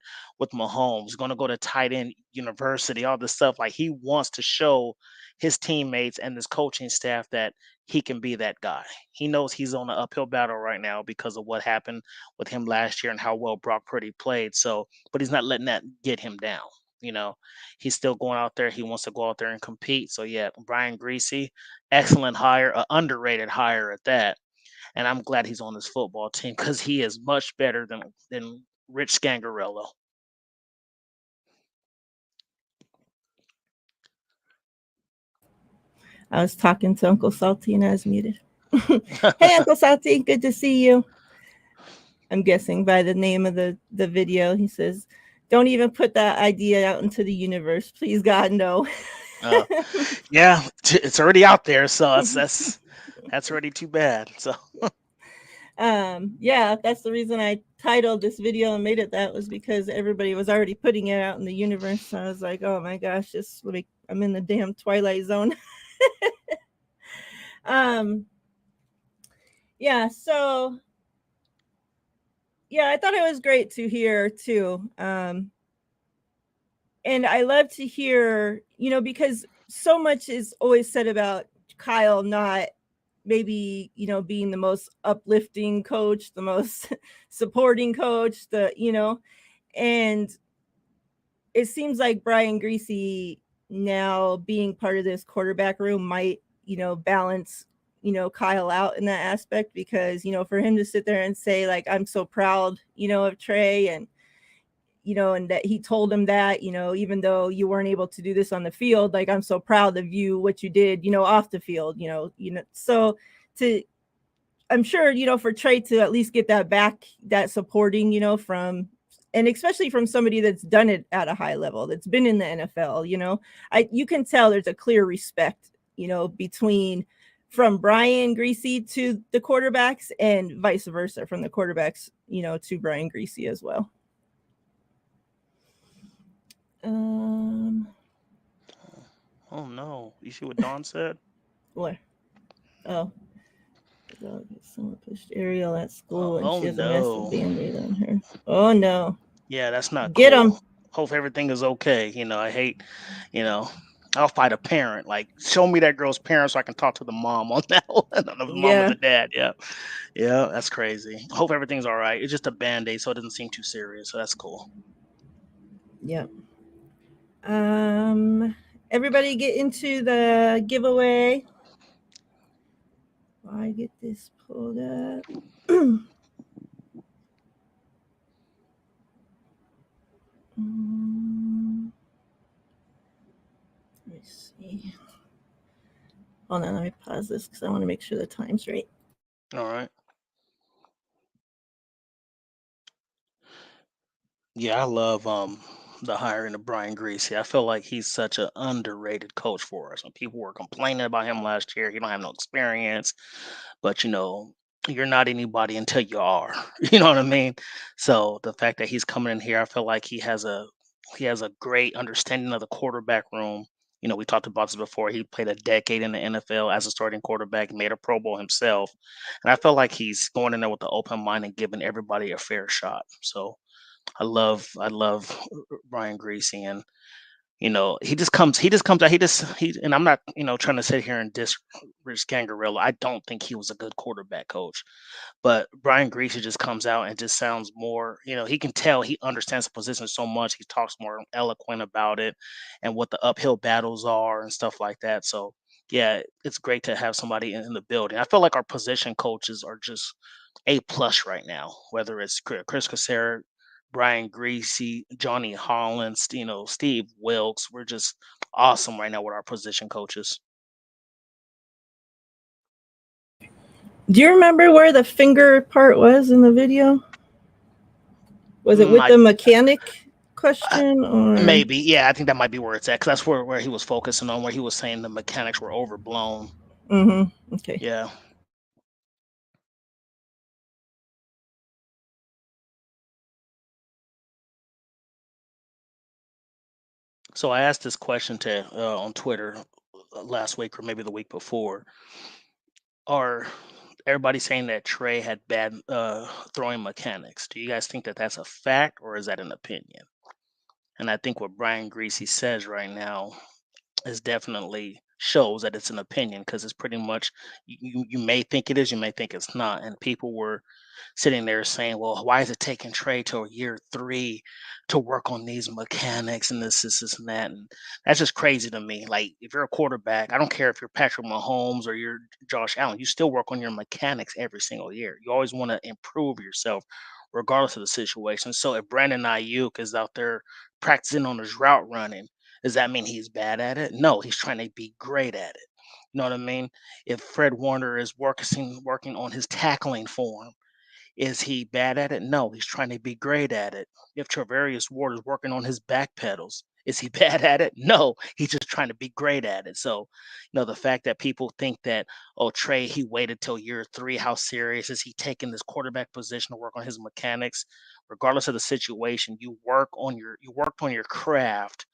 Mahomes, going to go to tight end university, all this stuff. Like he wants to show his teammates and this coaching staff that he can be that guy. He knows he's on an uphill battle right now because of what happened with him last year and how well Brock Purdy played. So, but he's not letting that get him down. You know, he's still going out there. He wants to go out there and compete. So yeah, Brian Greasy, excellent hire, a underrated hire at that. And I'm glad he's on this football team because he is much better than Rich Scangarello. I was talking to Uncle Salty and I was muted. Hey, Uncle Salty, good to see you. I'm guessing by the name of the video, he says, "Don't even put that idea out into the universe, please, God, no." Yeah, it's already out there, so that's already too bad. So, yeah, that's the reason I titled this video and made it that, was because everybody was already putting it out in the universe. So I was like, oh my gosh, just like I'm in the damn Twilight Zone. Yeah, so yeah, I thought it was great to hear too. And I love to hear, because so much is always said about Kyle not maybe, being the most uplifting coach, the most supporting coach, and it seems like Brian Greasy now being part of this quarterback room might, balance, Kyle out in that aspect, because, for him to sit there and say, like, I'm so proud, of Trey, and, and that he told him that, even though you weren't able to do this on the field, like, I'm so proud of you, what you did, off the field, so I'm sure, for Trey to at least get that back, that supporting, from, and especially from somebody that's done it at a high level, that's been in the NFL, you can tell there's a clear respect, between from Brian Greasy to the quarterbacks and vice versa from the quarterbacks, to Brian Greasy as well. Oh no! You see what Dawn said? What? Oh. Someone pushed Ariel at school and she has a massive Band-Aid on her. Oh no. Yeah, that's not Get cool. him. Hope everything is okay. I hate, I'll fight a parent. Like, show me that girl's parents so I can talk to the mom on that one. The mom or the dad. Yeah. Yeah, that's crazy. Hope everything's all right. It's just a Band-Aid, so it doesn't seem too serious. So that's cool. Yep. Everybody get into the giveaway. I get this pulled up. Let me see. Hold on, let me pause this because I want to make sure the time's right. All right. Yeah, I love the hiring of Brian Greasy. I feel like he's such an underrated coach for us. When people were complaining about him last year, he don't have no experience, but you're not anybody until you are. You know what I mean? So the fact that he's coming in here, I feel like he has a great understanding of the quarterback room. We talked about this before. He played a decade in the NFL as a starting quarterback, made a Pro Bowl himself, and I feel like he's going in there with the open mind and giving everybody a fair shot. So I love Brian Greasy, and he just comes out. And I'm not trying to sit here and diss Rich Gangarello. I don't think he was a good quarterback coach, but Brian Greasy just comes out and just sounds more. He can tell he understands the position so much. He talks more eloquent about it and what the uphill battles are and stuff like that. So yeah, it's great to have somebody in the building. I feel like our position coaches are just A+ right now, whether it's Chris Cassera, Brian Greasy, Johnny Hollins, Steve Wilkes. We're just awesome right now with our position coaches. Do you remember where the finger part was in the video? Was it with the mechanic question? Or maybe, yeah, I think that might be where it's at, because that's where he was focusing on, where he was saying the mechanics were overblown. Mm-hmm. Okay. Yeah. So I asked this question to on Twitter last week or maybe the week before. are everybody saying that Trey had bad throwing mechanics. Do you guys think that that's a fact or is that an opinion? And I think what Brian Greasy says right now is definitely shows that it's an opinion because it's pretty much you may think it is, you may think it's not. And people were sitting there saying, well, why is it taking Trey till year 3 to work on these mechanics and this and that? And that's just crazy to me. Like, if you're a quarterback, I don't care if you're Patrick Mahomes or you're Josh Allen, you still work on your mechanics every single year. You always want to improve yourself, regardless of the situation. So if Brandon Ayuk is out there practicing on his route running, does that mean he's bad at it? No, he's trying to be great at it. You know what I mean? If Fred Warner is working on his tackling form, is he bad at it? No, he's trying to be great at it. If Travarius Ward is working on his back pedals, is he bad at it? No, he's just trying to be great at it. So, the fact that people think that, oh, Trey, he waited till year 3, how serious is he taking this quarterback position to work on his mechanics? Regardless of the situation, you worked on your craft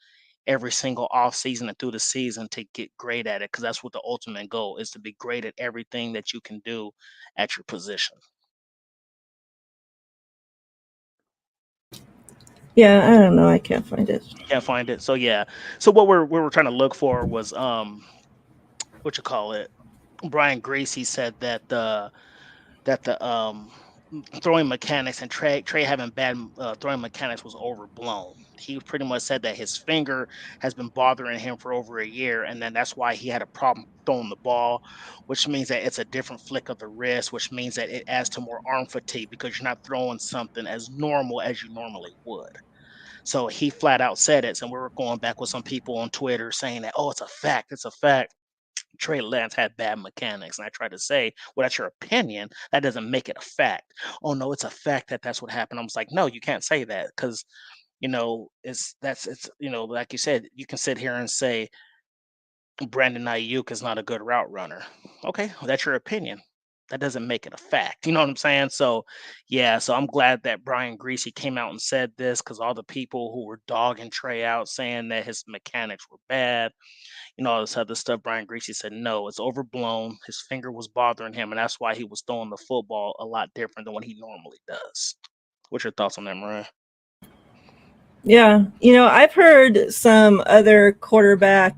every single off season and through the season to get great at it because that's what the ultimate goal is, to be great at everything that you can do at your position. Yeah, I don't know. I can't find it. Can't find it. So yeah. So what we're trying to look for was what you call it. Brian Gracie said that the throwing mechanics and Trey having bad throwing mechanics was overblown. He pretty much said that his finger has been bothering him for over a year, and then that's why he had a problem throwing the ball, which means that it's a different flick of the wrist, which means that it adds to more arm fatigue because you're not throwing something as normal as you normally would. So he flat out said it. And we were going back with some people on Twitter saying that, oh, it's a fact. It's a fact. Trey Lance had bad mechanics. And I tried to say, well, that's your opinion. That doesn't make it a fact. Oh, no, it's a fact that that's what happened. I was like, no, you can't say that because, like you said, you can sit here and say Brandon Ayuk is not a good route runner. Okay, well, that's your opinion. That doesn't make it a fact. You know what I'm saying? So, yeah. So I'm glad that Brian Greasy came out and said this because all the people who were dogging Trey out saying that his mechanics were bad, all this other stuff. Brian Greasy said no, it's overblown. His finger was bothering him, and that's why he was throwing the football a lot different than what he normally does. What's your thoughts on that, Maria? Yeah, I've heard some other quarterback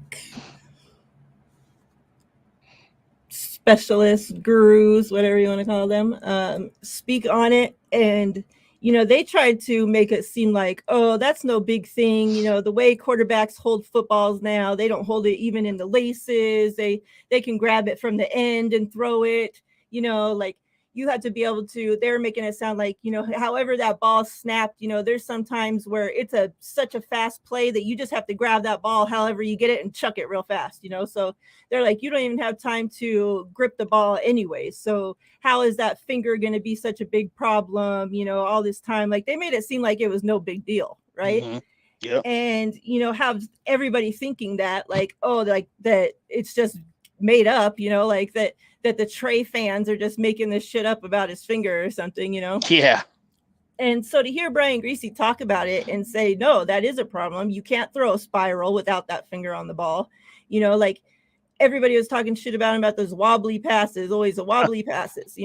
specialists, gurus, whatever you want to call them, speak on it. And, they tried to make it seem like, oh, that's no big thing. The way quarterbacks hold footballs now, they don't hold it even in the laces. They can grab it from the end and throw it, like you have to be able to, they're making it sound like, however that ball snapped, there's sometimes where it's such a fast play that you just have to grab that ball however you get it and chuck it real fast, so they're like, you don't even have time to grip the ball anyway. So how is that finger going to be such a big problem, all this time? Like, they made it seem like it was no big deal, right? Mm-hmm. Yep. And, have everybody thinking that, like, oh, like that it's just made up, like that the Trey fans are just making this shit up about his finger or something, Yeah. And so to hear Brian Greasy talk about it and say, no, that is a problem. You can't throw a spiral without that finger on the ball. Like everybody was talking shit about him about those wobbly passes, always the wobbly passes,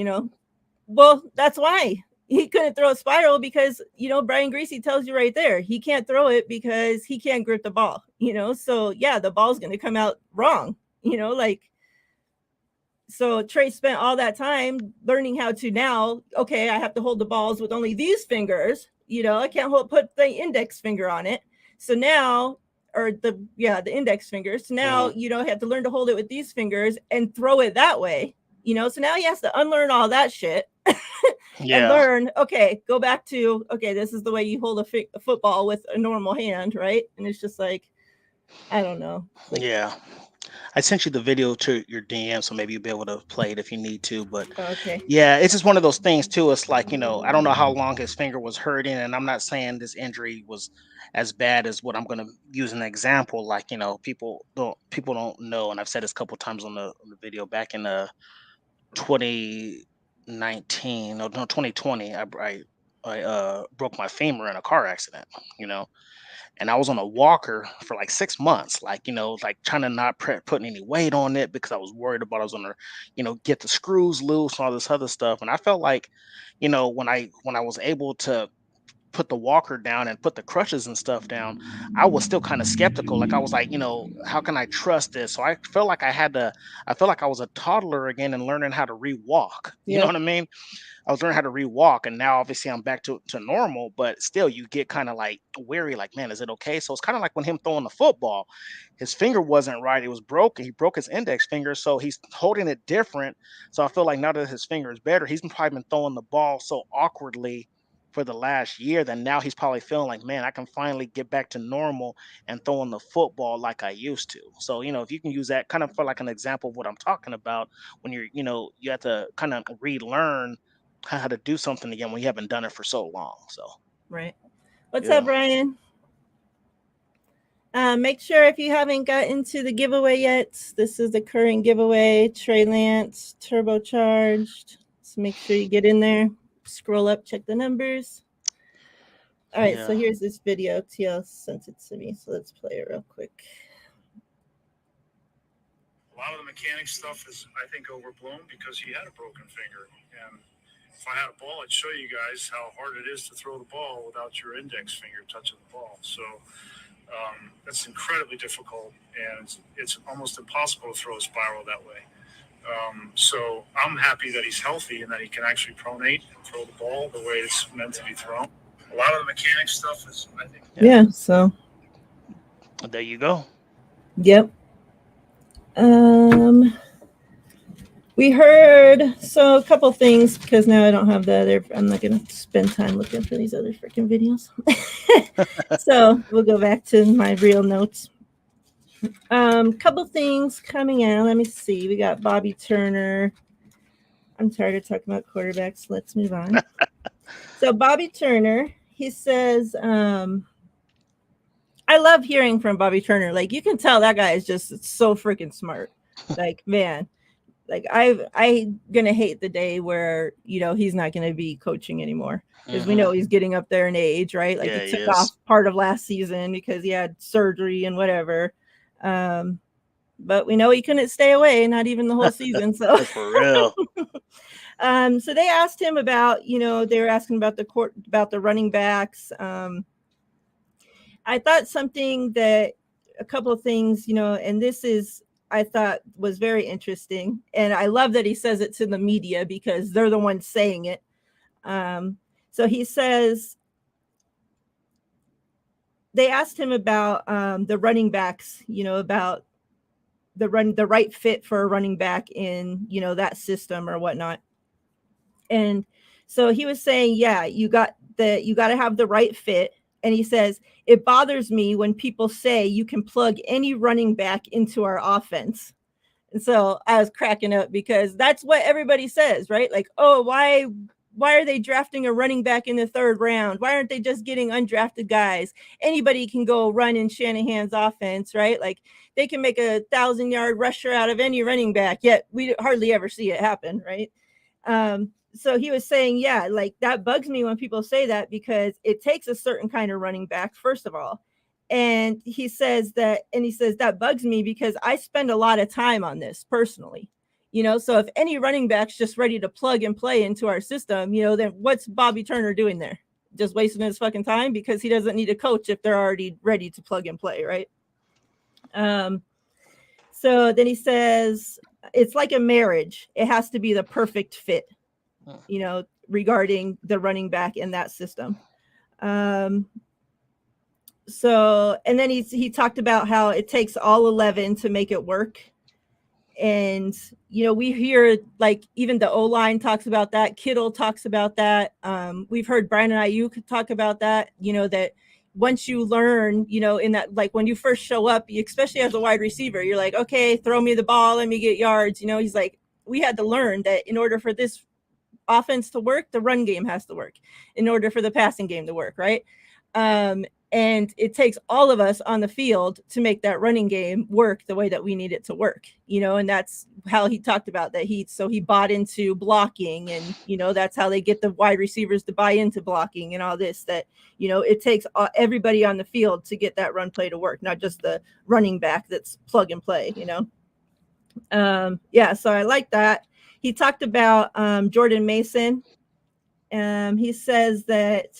Well, that's why he couldn't throw a spiral because, Brian Greasy tells you right there, he can't throw it because he can't grip the ball, So yeah, the ball's going to come out wrong, so Trey spent all that time learning how to now, okay, I have to hold the balls with only these fingers, I can't put the index finger on it. So now, or the index fingers. So now, I have to learn to hold it with these fingers and throw it that way, so now he has to unlearn all that shit and learn, okay, go back to, okay, this is the way you hold a football with a normal hand, right? And it's just like, I don't know. Like, yeah. I sent you the video to your DM, so maybe you'll be able to play it if you need to. But okay. Yeah, it's just one of those things too. It's like, I don't know how long his finger was hurting, and I'm not saying this injury was as bad as what I'm going to use an example. Like, people don't know, and I've said this a couple times on the video. Back in 2019, no, 2020, I I broke my femur in a car accident, you know, and I was on a walker for like 6 months, like, like trying to not putting any weight on it because I was worried about I was gonna, get the screws loose and all this other stuff. And I felt like, when I was able to put the walker down and put the crutches and stuff down, I was still kind of skeptical. Like I was like, how can I trust this? So I felt like I felt like I was a toddler again and learning how to re-walk. You know Yep. what I mean? I was learning how to re-walk, and now obviously I'm back to normal, but still you get kind of like weary, like, man, is it okay? So it's kind of like when him throwing the football, his finger wasn't right. It was broken. He broke his index finger, so he's holding it different. So I feel like now that his finger is better, probably been throwing the ball so awkwardly for the last year that now he's probably feeling like, man, I can finally get back to normal and throwing the football like I used to. So, if you can use that kind of for like an example of what I'm talking about, when you have to kind of relearn how to do something again when you haven't done it for so long. So, Right. What's yeah. up, Ryan? Make sure if you haven't got into the giveaway yet, this is the current giveaway, Trey Lance turbocharged. So make sure you get in there, scroll up, check the numbers. All right, so Yeah. here's this video. TL sent it to me, so let's play it real quick. A lot of the mechanic stuff is, I think, overblown because he had a broken finger. And if I had a ball, I'd show you guys how hard it is to throw the ball without your index finger touching the ball. So that's incredibly difficult, and it's almost impossible to throw a spiral that way. So I'm happy that he's healthy and that he can actually pronate and throw the ball the way it's meant to be thrown. A lot of the mechanic stuff is, I think. Yeah, so There you go. yep. We heard a couple things, because now I don't have the other. I'm not gonna spend time looking for these other freaking videos. So we'll go back to my real notes. Couple things coming out. Let me see. We got Bobby Turner. I'm tired of talking about quarterbacks. Let's move on. So Bobby Turner, he says, I love hearing from Bobby Turner. Like, you can tell that guy is just so freaking smart. Like, man, like I'm gonna hate the day where he's not gonna be coaching anymore, because we know he's getting up there in age, right? Like, Yeah, he he took is. off part of last season because he had surgery and whatever. But we know he couldn't stay away, not even the whole season. So For real. so they asked him about, they were asking about the running backs. I thought a couple of things, and this is, I thought was very interesting. And I love that he says it to the media because they're the ones saying it. So he says, they asked him about the running backs, about the right fit for a running back in, that system or whatnot. And so he was saying, yeah, you got to have the right fit. And he says, it bothers me when people say you can plug any running back into our offense. And so I was cracking up because that's what everybody says, right? Like, oh, why are they drafting a running back in the third round? Why aren't they just getting undrafted guys? Anybody can go run in Shanahan's offense, right? Like, they can make 1,000-yard rusher out of any running back, yet we hardly ever see it happen, right? So he was saying, yeah, like, that bugs me when people say that, because it takes a certain kind of running back, first of all. And he says that bugs me because I spend a lot of time on this personally, so if any running back's just ready to plug and play into our system, then what's Bobby Turner doing there? Just wasting his fucking time, because he doesn't need a coach if they're already ready to plug and play, right? So then he says, it's like a marriage. It has to be the perfect fit, regarding the running back in that system. So, and then he talked about how it takes all 11 to make it work. And, we hear, like, even the O-line talks about that. Kittle talks about that. We've heard Brandon Ayuk talk about that, that once you learn, in that, like, when you first show up, especially as a wide receiver, you're like, okay, throw me the ball, let me get yards. He's like, we had to learn that in order for this offense to work, the run game has to work in order for the passing game to work, right? And it takes all of us on the field to make that running game work the way that we need it to work, and that's how he talked about that. He bought into blocking, and, that's how they get the wide receivers to buy into blocking and all this, that, it takes everybody on the field to get that run play to work, not just the running back that's plug and play, So I like that. He talked about Jordan Mason. He says that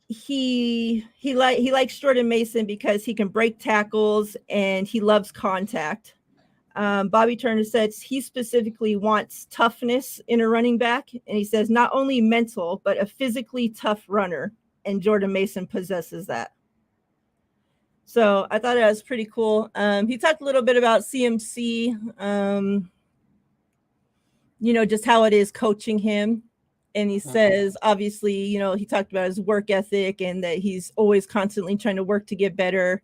he likes Jordan Mason because he can break tackles and he loves contact. Bobby Turner says he specifically wants toughness in a running back, and he says not only mental but a physically tough runner, and Jordan Mason possesses that. So I thought that was pretty cool. He talked a little bit about CMC, just how it is coaching him. And he says, obviously, he talked about his work ethic and that he's always constantly trying to work to get better,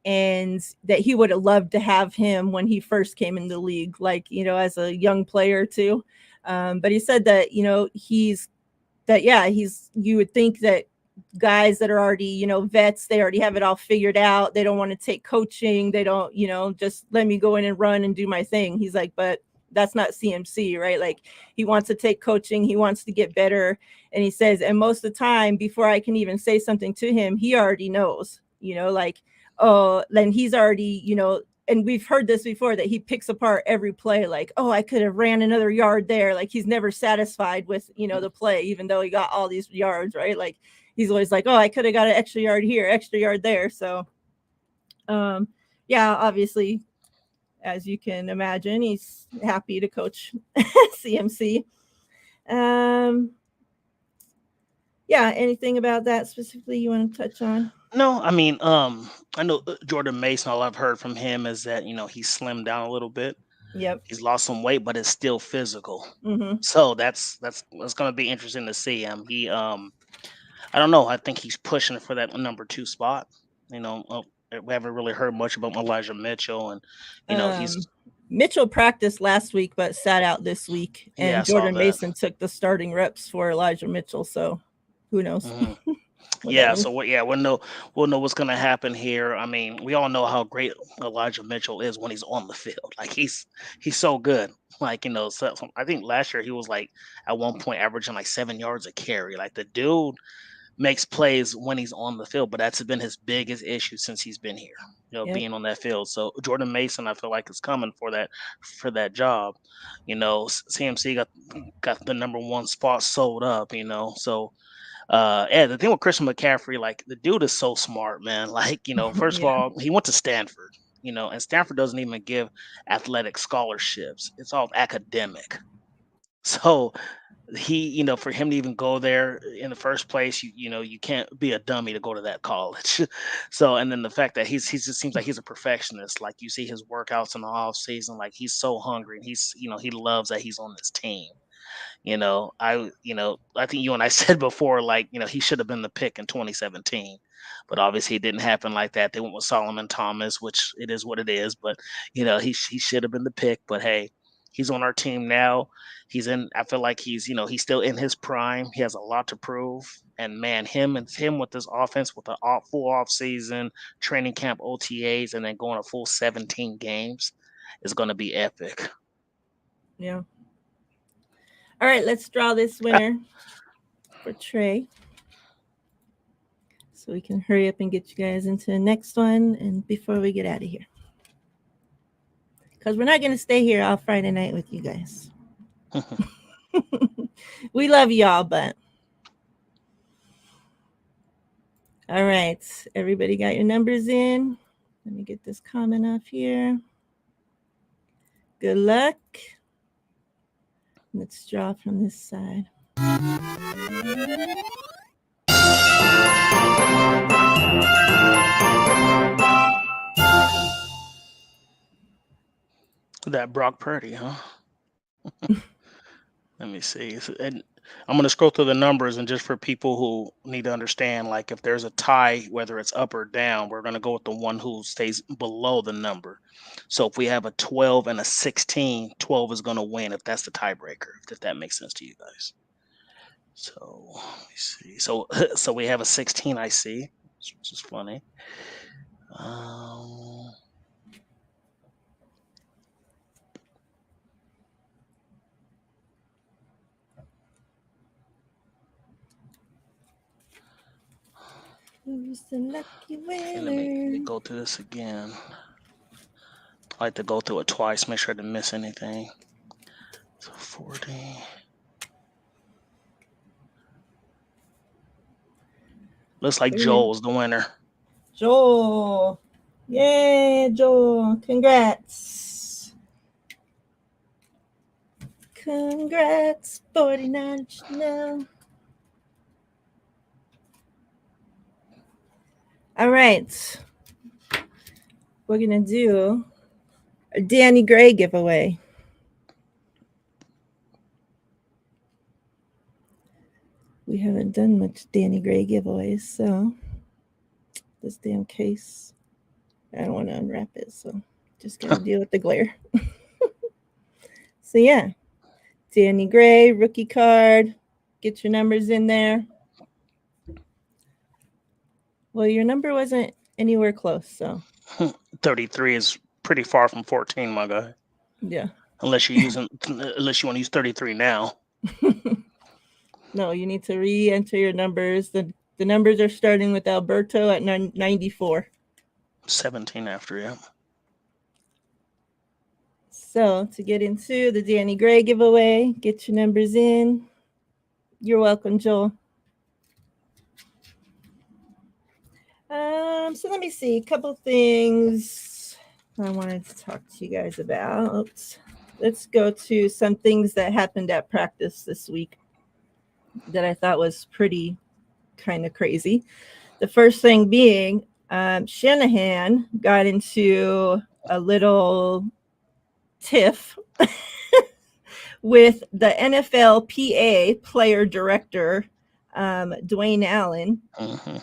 and that he would have loved to have him when he first came in the league, like, as a young player too. But he said that, you would think that guys that are already, vets, they already have it all figured out. They don't want to take coaching. They don't, just let me go in and run and do my thing. He's like, but that's not CMC, right? Like, he wants to take coaching. He wants to get better. And he says, and most of the time, before I can even say something to him, he already knows, then he's already, and we've heard this before, that he picks apart every play. Like, oh, I could have ran another yard there. Like, he's never satisfied with, the play, even though he got all these yards, right? Like, he's always like, oh, I could have got an extra yard here, extra yard there. So, obviously, as you can imagine, he's happy to coach CMC. Anything about that specifically you want to touch on? No, I mean, I know Jordan Mason. All I've heard from him is that he slimmed down a little bit. Yep. He's lost some weight, but it's still physical. Mm-hmm. So that's going to be interesting to see him. He, I don't know. I think he's pushing for that number 2 spot. We haven't really heard much about Elijah Mitchell, and he's Mitchell practiced last week but sat out this week, and Jordan Mason took the starting reps for Elijah Mitchell. So who knows? Mm-hmm. We'll know what's going to happen here. I mean, we all know how great Elijah Mitchell is when he's on the field. Like, he's so good. Like, so I think last year he was like at one point averaging like 7 yards a carry. Like, the dude makes plays when he's on the field, but that's been his biggest issue since he's been here, being on that field. So Jordan Mason, I feel like, is coming for that job. CMC got the number 1 spot sold up, so the thing with Christian McCaffrey, like, the dude is so smart, man. Like, first of all, he went to Stanford, and Stanford doesn't even give athletic scholarships. It's all academic. So he, for him to even go there in the first place, you can't be a dummy to go to that college. So, and then the fact that he just seems like he's a perfectionist. Like, you see his workouts in the off season, like, he's so hungry, and he's, he loves that he's on this team. I think you and I said before, like, he should have been the pick in 2017, but obviously it didn't happen like that. They went with Solomon Thomas, which it is what it is, but he should have been the pick. But hey, he's on our team now. I feel like he's still in his prime. He has a lot to prove. And man, him with this offense, with the full off season, training camp, OTAs, and then going a full 17 games is going to be epic. Yeah. All right, let's draw this winner for Trey, so we can hurry up and get you guys into the next one, and before we get out of here, because we're not going to stay here all Friday night with you guys. We love y'all, but all right, everybody got your numbers in? Let me get this comment off here. Good luck. Let's draw from this side. That Brock Purdy, huh? Let me see. And I'm going to scroll through the numbers, and just for people who need to understand, like, if there's a tie, whether it's up or down, we're going to go with the one who stays below the number. So if we have a 12 and a 16, 12 is going to win if that's the tiebreaker, if that makes sense to you guys. So let me see. So so we have a 16 I see, which is funny. Um, Who's the lucky okay, let me winner? go through this again. I like to go through it twice, make sure I didn't miss anything. So 40. Looks like Joel's the winner. Joel. Yay, Joel. Congrats. Congrats, 49 Chanel. All right. We're going to do a Danny Gray giveaway. We haven't done much Danny Gray giveaways, so this damn case, I don't want to unwrap it, so just got to deal with the glare. So, yeah, Danny Gray, rookie card. Get your numbers in there. Well, your number wasn't anywhere close, so 33 is pretty far from 14, my guy. yeah. Unless you want to use 33 now. No, you need to re-enter your numbers. The numbers are starting with Alberto at 94. 17 after, yeah. So to get into the Danny Gray giveaway, get your numbers in. You're welcome, Joel. So let me see, a couple things I wanted to talk to you guys about. Let's go to some things that happened at practice this week that I thought was pretty kind of crazy. The first thing being Shanahan got into a little tiff with the NFLPA player director, Dwayne Allen. Mm-hmm.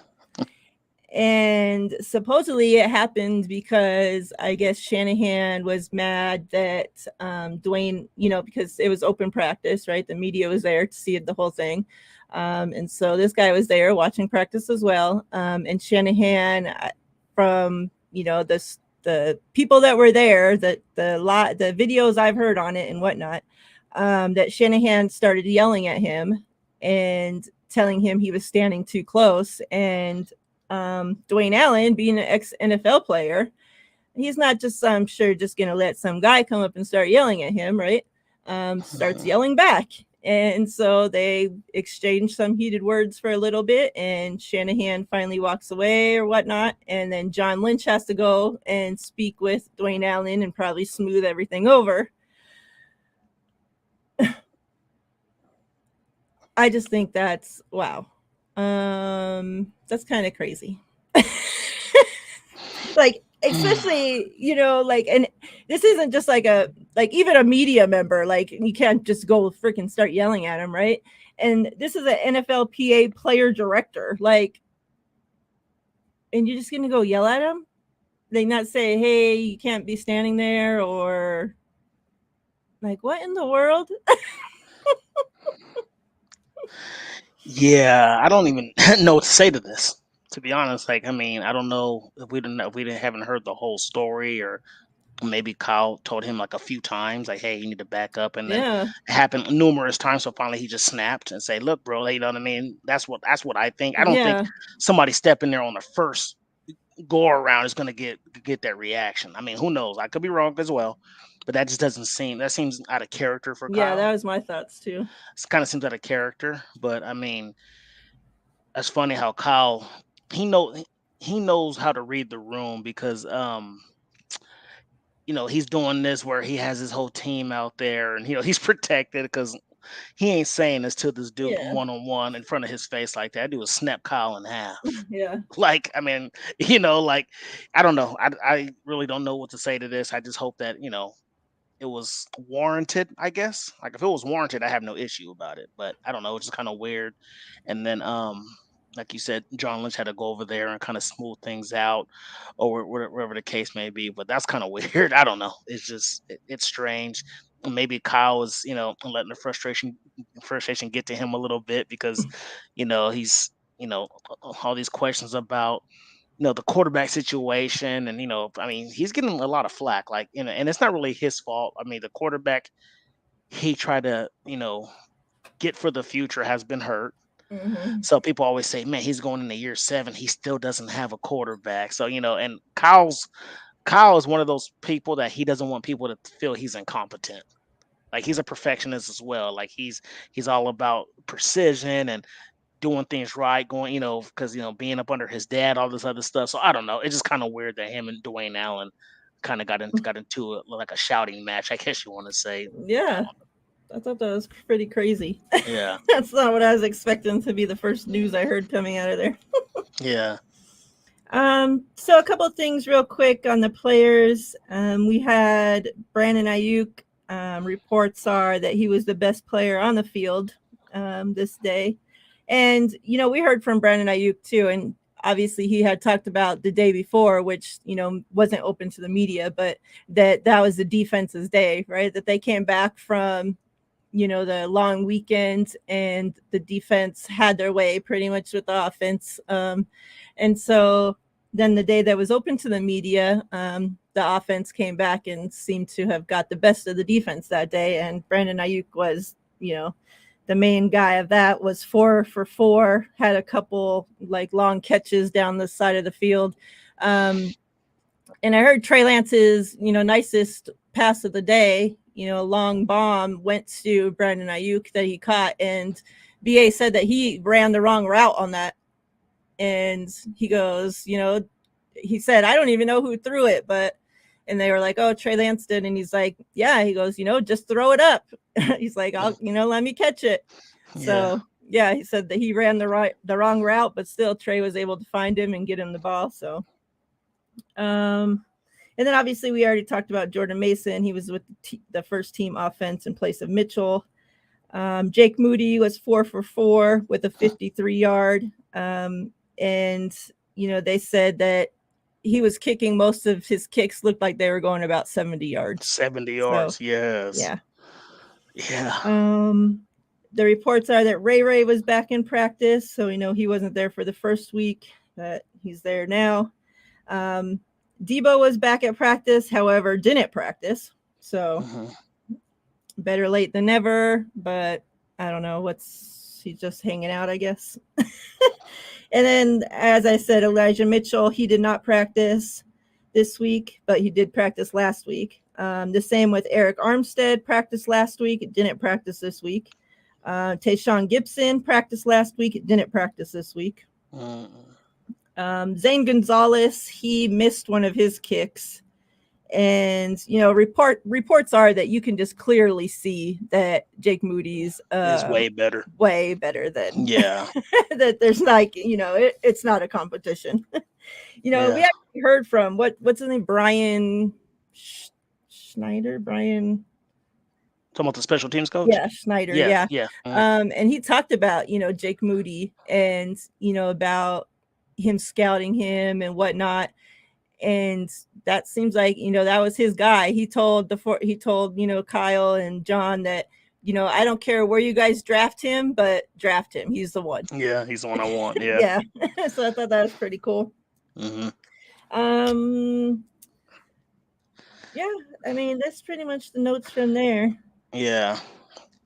And supposedly it happened because I guess Shanahan was mad that Dwayne, because it was open practice, right? The media was there to see the whole thing. And so this guy was there watching practice as well. And Shanahan, from, the people that were there, the videos I've heard on it and whatnot, that Shanahan started yelling at him and telling him he was standing too close. And Dwayne Allen, being an ex-NFL player, he's not just, I'm sure, just going to let some guy come up and start yelling at him, right? Starts yelling back. And so they exchanged some heated words for a little bit, and Shanahan finally walks away or whatnot. And then John Lynch has to go and speak with Dwayne Allen and probably smooth everything over. I just think that's, wow. That's kind of crazy. Like, especially, and this isn't just like even a media member, like you can't just go freaking start yelling at him, right? And this is an NFLPA player director, like, and you're just gonna go yell at him? They not say, hey, you can't be standing there, or like, what in the world? Yeah, I don't even know what to say to this. To be honest, like, I mean, I don't know if haven't heard the whole story, or maybe Kyle told him like a few times, like, hey, you need to back up, and then it happened numerous times. So finally, he just snapped and say, look, bro, you know what I mean? That's what I think. I don't think somebody stepping there on the first go around is going to get that reaction. I mean, who knows? I could be wrong as well, but that just doesn't seems out of character for Kyle. Yeah, that was my thoughts too. It kind of seems out of character, but I mean, that's funny how Kyle, he knows how to read the room, because he's doing this where he has his whole team out there, and he's protected, because he ain't saying this to this dude one-on-one in front of his face like that. Dude will snap Kyle in half. Yeah. Like, I mean, like, I don't know. I really don't know what to say to this. I just hope that, it was warranted, I guess. Like, if it was warranted, I have no issue about it. But I don't know, it's just kind of weird. And then like you said, John Lynch had to go over there and kind of smooth things out, or whatever the case may be. But that's kind of weird. I don't know. It's just it's strange. maybe Kyle was, letting the frustration get to him a little bit because, he's, all these questions about, the quarterback situation. And, I mean, he's getting a lot of flack, like, and it's not really his fault. I mean, the quarterback he tried to, get for the future has been hurt. Hmm. So people always say, man, he's going into year 7. He still doesn't have a quarterback. So, and Kyle is one of those people that he doesn't want people to feel he's incompetent. Like he's a perfectionist as well. Like he's all about precision and doing things right, going, because being up under his dad, all this other stuff. So I don't know. It's just kind of weird that him and Dwayne Allen kind of got into like a shouting match, I guess you want to say. Yeah, I thought that was pretty crazy. Yeah, That's not what I was expecting to be the first news I heard coming out of there. yeah. So a couple of things real quick on the players. We had Brandon Ayuk. Reports are that he was the best player on the field this day. And, we heard from Brandon Ayuk too. And obviously he had talked about the day before, which, wasn't open to the media, but that was the defense's day, right? That they came back from, the long weekend and the defense had their way pretty much with the offense. And so then the day that was open to the media, the offense came back and seemed to have got the best of the defense that day. And Brandon Ayuk was, the main guy of that, was 4 for 4, had a couple like long catches down the side of the field. And I heard Trey Lance's, nicest pass of the day, a long bomb went to Brandon Ayuk that he caught. And BA said that he ran the wrong route on that. And he goes, he said, I don't even know who threw it, and they were like, oh, Trey Lance did. And he's like, yeah, he goes, just throw it up. He's like, I'll, let me catch it. Yeah. So yeah, he said that he ran the wrong route, but still Trey was able to find him and get him the ball. So, and then obviously we already talked about Jordan Mason. He was with the first team offense in place of Mitchell. Jake Moody was 4 for 4 with a 53-yard. And, they said that he was kicking, most of his kicks looked like they were going about 70 yards. 70 yards, So, yes. yeah. Yeah. The reports are that Ray was back in practice. So, he wasn't there for the first week, but he's there now. Debo was back at practice, however, didn't practice. So better late than never, but I don't know he's just hanging out, I guess. And then, as I said, Elijah Mitchell, he did not practice this week, but he did practice last week. The same with Eric Armstead, practiced last week, didn't practice this week. Tayshaun Gibson practiced last week, didn't practice this week. Zane Gonzalez, he missed one of his kicks. And, reports are that you can just clearly see that Jake Moody's is way better. Way better than, Yeah. that there's like, it's not a competition. We actually heard from, what's his name? Brian Schneider? Talking about the special teams coach? Yeah, Schneider. Yeah. Mm-hmm. And he talked about, Jake Moody and, about him scouting him and whatnot. And that seems like, that was his guy. He told Kyle and John that, I don't care where you guys draft him, but draft him. He's the one. Yeah, he's the one I want. Yeah. Yeah. So I thought that was pretty cool. Mm-hmm. Yeah, I mean, that's pretty much the notes from there. Yeah.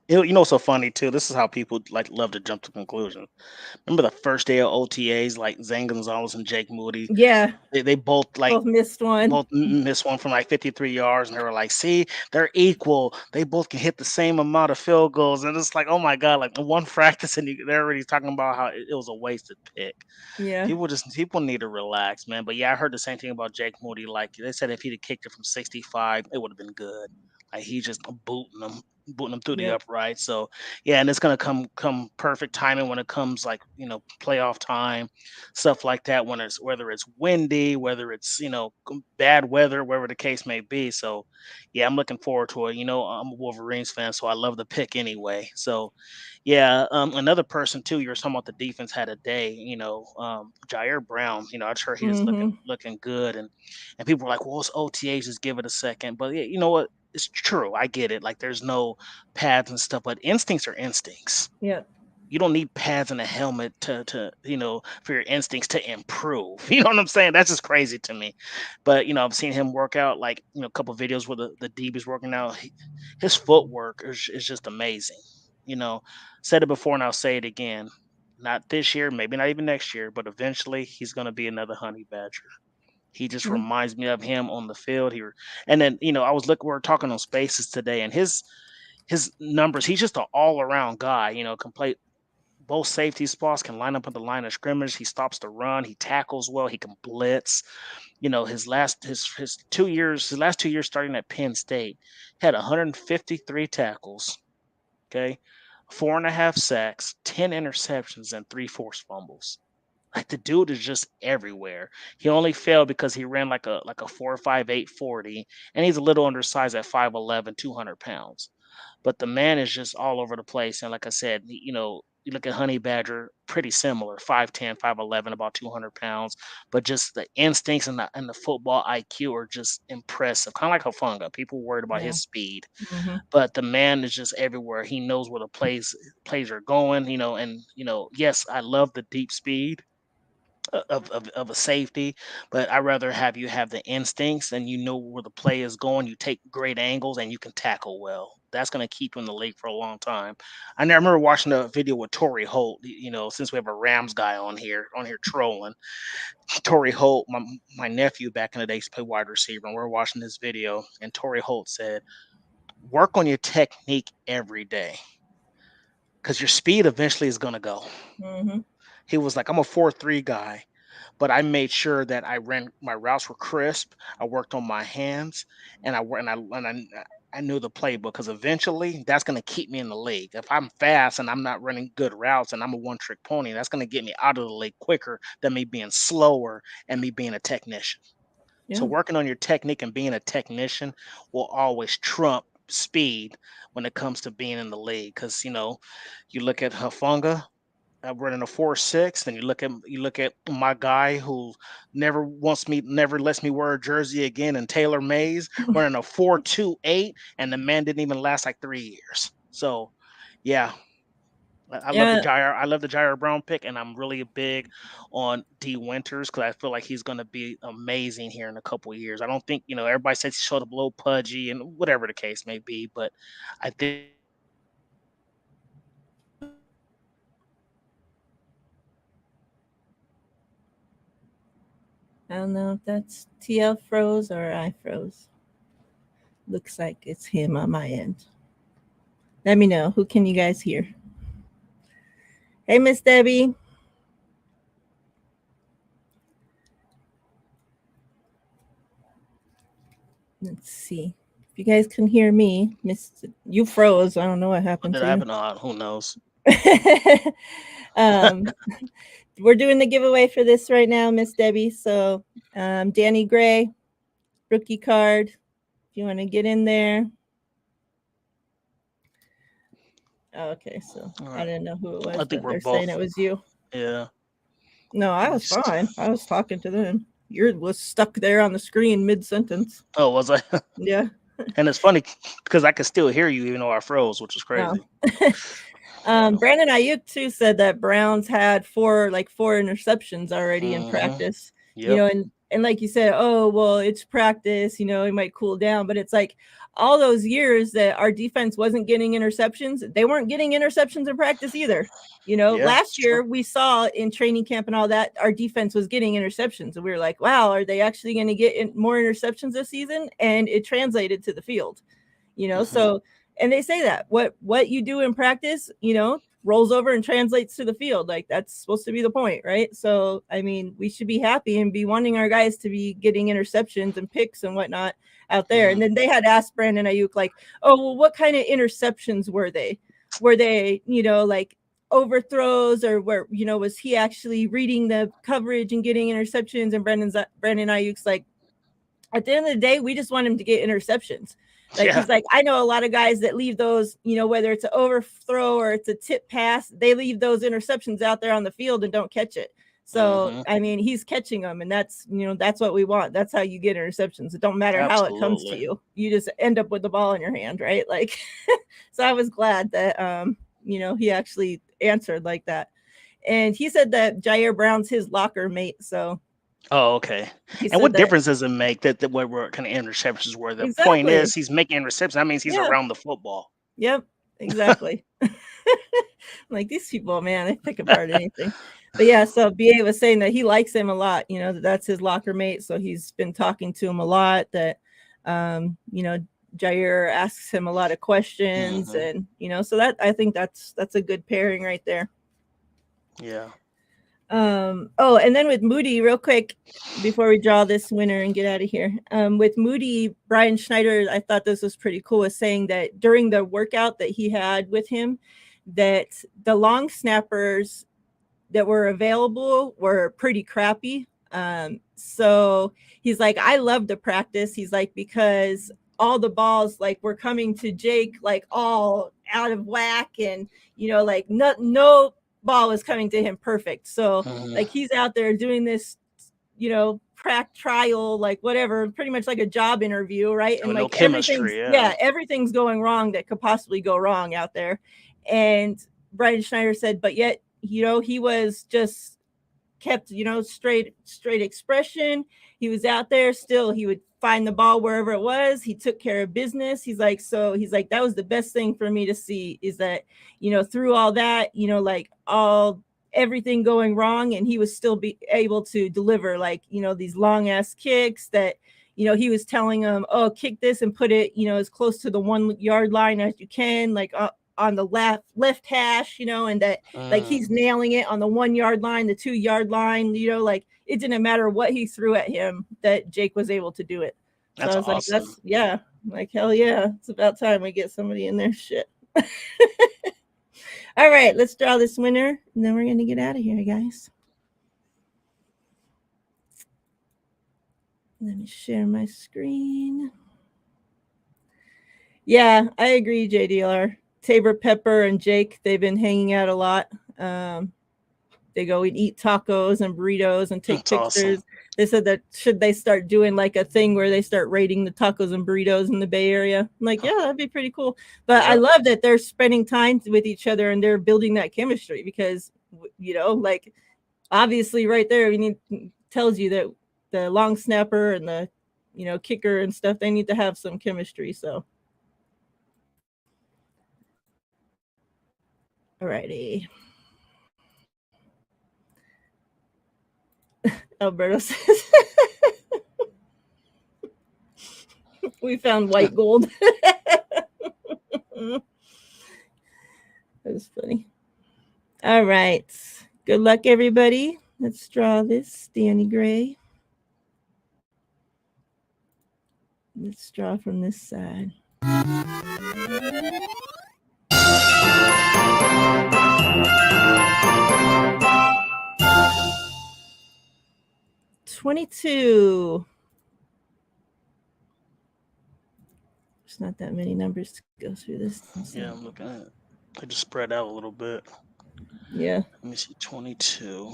What's so funny too? This is how people love to jump to conclusions. Remember the first day of OTAs, like Zane Gonzalez and Jake Moody? Yeah. They both missed one. Both missed one from 53 yards, and they were like, "See, they're equal. They both can hit the same amount of field goals." And it's like, oh my god, like one practice, and they're already talking about how it was a wasted pick. Yeah. People need to relax, man. But yeah, I heard the same thing about Jake Moody. Like they said, if he'd have kicked it from 65, it would have been good. Like he's just booting them through the upright. So yeah, and it's gonna come perfect timing when it comes playoff time, stuff like that. Whether it's windy, whether it's bad weather, wherever the case may be. So yeah, I'm looking forward to it. I'm a Wolverines fan, so I love the pick anyway. So yeah, another person too. You were talking about the defense had a day. Jair Brown. I heard he was looking good, and people were like, well, it's OTAs, just give it a second. But yeah, you know what? it's true. I get it. Like there's no pads and stuff, but instincts are instincts. Yeah. You don't need pads and a helmet to for your instincts to improve. You know what I'm saying? That's just crazy to me. But I've seen him work out, like a couple videos where the DB's working out. His footwork is just amazing. Said it before and I'll say it again. Not this year, maybe not even next year, but eventually he's going to be another Honey Badger. He just Mhm. reminds me of him on the field here. And then, I was looking, we were talking on Spaces today, and his numbers, he's just an all around guy, can play both safety spots, can line up at the line of scrimmage. He stops the run, he tackles well, he can blitz. His last 2 years starting at Penn State, had 153 tackles, okay, 4.5 sacks, 10 interceptions, and 3 forced fumbles. Like the dude is just everywhere. He only failed because he ran like a 4.58 40, and he's a little undersized at 5'11", 200 pounds. But the man is just all over the place. And like I said, you look at Honey Badger, pretty similar, 5'10", 5'11", about 200 pounds. But just the instincts and the football IQ are just impressive. Kind of like Hufanga. People worried about Yeah. his speed, Mhm. but the man is just everywhere. He knows where the plays are going. And yes, I love the deep speed of a safety, but I'd rather have you have the instincts and you know where the play is going. You take great angles and you can tackle well. That's going to keep you in the league for a long time. Remember watching a video with Torrey Holt. Since we have a Rams guy on here trolling, Torrey Holt, my nephew back in the day used to play wide receiver, and we're watching this video, and Torrey Holt said, "Work on your technique every day, because your speed eventually is going to go." Mhm. He was like, "I'm a 4.3 guy, but I made sure that my routes were crisp. I worked on my hands, and I knew the playbook, because eventually that's going to keep me in the league. If I'm fast and I'm not running good routes and I'm a one trick pony, that's going to get me out of the league quicker than me being slower and me being a technician." So Yeah. working on your technique and being a technician will always trump speed when it comes to being in the league. Because you look at Hufanga, running a 4.6. Then you look at my guy who never lets me wear a jersey again, and Taylor Mays running a 4.28, and the man didn't even last like 3 years. So, yeah, I love the Yeah. Jair Brown pick, and I'm really big on D Winters because I feel like he's going to be amazing here in a couple of years. I don't think everybody says he showed up a little pudgy and whatever the case may be, but I think. I don't know if that's TL froze or I froze. Looks like it's him on my end. Let me know. Who can you guys hear? Hey, Miss Debbie. Let's see. If you guys can hear me, you froze. I don't know what What happened did to I you. happen on? Who knows? We're doing the giveaway for this right now, Miss Debbie. So, Danny Gray, rookie card. If you want to get in there. Oh, okay, so All I right. didn't know who it was, I think but we're they're saying both. it was you. Yeah. No, I was fine. I was talking to them. Yours was stuck there on the screen mid sentence. Oh, was I? Yeah. And it's funny because I could still hear you even though I froze, which was crazy. Brandon Ayuk too said that Browns had four interceptions already in practice. Yep. And like you said, oh well, it's practice. It might cool down, but it's like all those years that our defense wasn't getting interceptions, they weren't getting interceptions in practice either. Yeah, Last year we saw in training camp and all that, our defense was getting interceptions, and we were like, wow, are they actually going to get more interceptions this season? And it translated to the field. So. And they say that what you do in practice, rolls over and translates to the field. Like that's supposed to be the point, right? So, I mean, we should be happy and be wanting our guys to be getting interceptions and picks and whatnot out there. And then they had asked Brandon Ayuk, like, oh, well, what kind of interceptions were they? Were they, like overthrows, or where, was he actually reading the coverage and getting interceptions? And Brandon Ayuk's like, at the end of the day, we just want him to get interceptions. He's like, I know a lot of guys that leave those, whether it's an overthrow or it's a tip pass, they leave those interceptions out there on the field and don't catch it. So, Mhm. I mean, he's catching them, and that's, that's what we want. That's how you get interceptions. It don't matter how it comes to Absolutely. you. You just end up with the ball in your hand, right? Like, so I was glad that, he actually answered like that. And he said that Jair Brown's his locker mate. So Oh, okay. he And said what that difference does it make that what kind of interceptions were? The point is exactly. he's making interceptions. That means he's Yeah. around the football. Yep. Exactly. Like these people, man, they pick apart anything. But yeah, so BA was saying that he likes him a lot, that's his locker mate. So he's been talking to him a lot, that Jair asks him a lot of questions, Mhm. and so that I think that's a good pairing right there. Yeah. Oh, and then with Moody, real quick, before we draw this winner and get out of here. With Moody, Brian Schneider, I thought this was pretty cool, was saying that during the workout that he had with him, that the long snappers that were available were pretty crappy. So he's like, I love the practice. He's like, because all the balls like were coming to Jake like all out of whack, and like no ball was coming to him perfect. So Mhm. like he's out there doing this, trial, like whatever, pretty much like a job interview, right? And With no like everything's chemistry, everything's going wrong that could possibly go wrong out there. And Brian Schneider said, but yet, he was just kept, straight expression. He was out there still. He would find the ball wherever it was. He took care of business. He's like, that was the best thing for me to see, is that, through all that, like everything going wrong, and he was still be able to deliver, like, these long ass kicks that, he was telling them, oh, kick this and put it, as close to the 1 yard line as you can, like on the left hash, and that like he's nailing it on the 1 yard line, the 2 yard line, like it didn't matter what he threw at him, that Jake was able to do it. So That's I was awesome. like, hell yeah, it's about time we get somebody in their shit. All right, let's draw this winner, and then we're going to get out of here, guys. Let me share my screen. Yeah, I agree, JDR. Tabor Pepper and Jake, they've been hanging out a lot. They go and eat tacos and burritos and take That's pictures. awesome. They said that should they start doing like a thing where they start rating the tacos and burritos in the Bay Area? I'm like, yeah, that'd be pretty cool. But I Yep. love that they're spending time with each other and they're building that chemistry, because, like obviously right there, tells you that the long snapper and the, kicker and stuff, they need to have some chemistry. So. Alrighty. Alberto says we found white gold. That was funny. All right. Good luck, everybody. Let's draw this. Danny Gray. Let's draw from this side. $22. There's not that many numbers to go through this. Yeah, I'm looking at it. They just spread out a little bit. Yeah. Let me see. 22.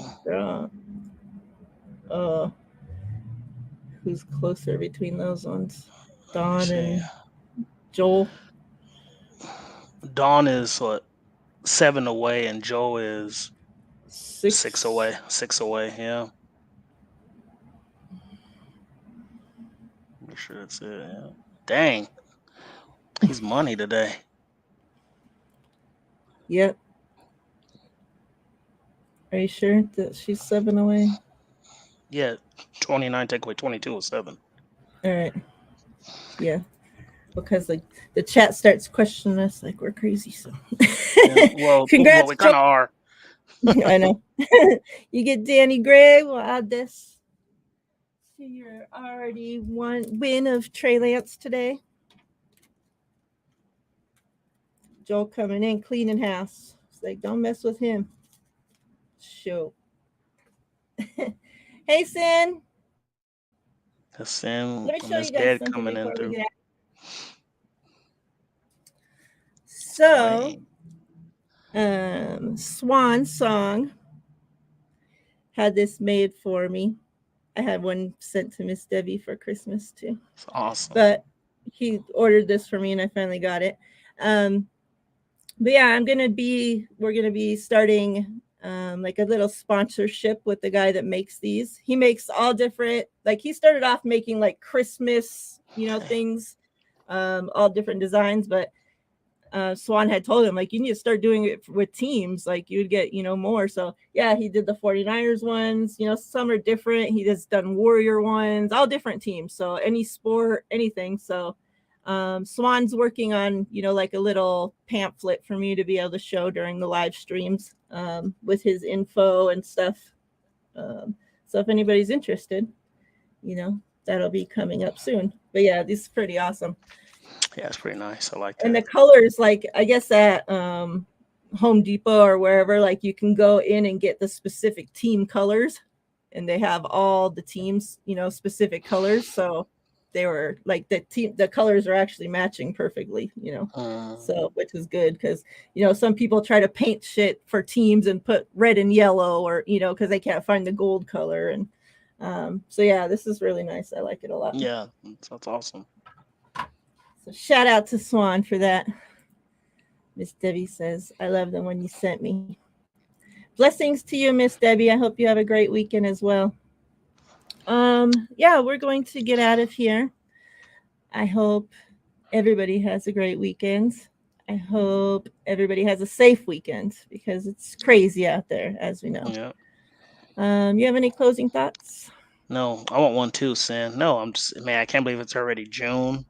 Who's closer between those ones? Don and Joel. Dawn is what, 7 away, and Joe is 6 away. 6 away. Yeah. Make sure that's it. Yeah. Dang. He's money today. Yep. Are you sure that she's 7 away? Yeah. 29 take away 22 is 7. All right. Yeah. Because like the chat starts questioning us like we're crazy. So Yeah, well, congrats. we kind of are. I know. You get Danny Gray. We'll add this to your already one win of Trey Lance today. Joel coming in cleaning house. It's like, don't mess with him. Show. Hey, Sin. That's Sam Let me and show his you guys dad something coming in before we through. get out. So, Swan Song had this made for me. I had one sent to Miss Debbie for Christmas too. It's awesome. But he ordered this for me and I finally got it. But yeah, we're gonna be starting like a little sponsorship with the guy that makes these. He makes all different, like he started off making like Christmas, things, all different designs, but Swan had told him, like, you need to start doing it with teams, like you'd get, more. So yeah, he did the 49ers ones, some are different. He just done Warrior ones, all different teams. So any sport, anything. So Swan's working on, like a little pamphlet for me to be able to show during the live streams with his info and stuff. So if anybody's interested, that'll be coming up soon. But yeah, this is pretty awesome. Yeah, it's pretty nice. I like that. And the colors, like I guess at Home Depot or wherever, like you can go in and get the specific team colors, and they have all the teams, specific colors. So they were like the colors are actually matching perfectly, so which is good because some people try to paint shit for teams and put red and yellow or because they can't find the gold color. And so yeah, this is really nice. I like it a lot. Yeah, that's awesome. So shout out to Swan for that. Miss Debbie says, I love the one you sent me. Blessings to you, Miss Debbie. I hope you have a great weekend as well. Yeah, we're going to get out of here. I hope everybody has a great weekend. I hope everybody has a safe weekend because it's crazy out there, as we know. Yeah. You have any closing thoughts? No, I want one too, Sin. No, I can't believe it's already June.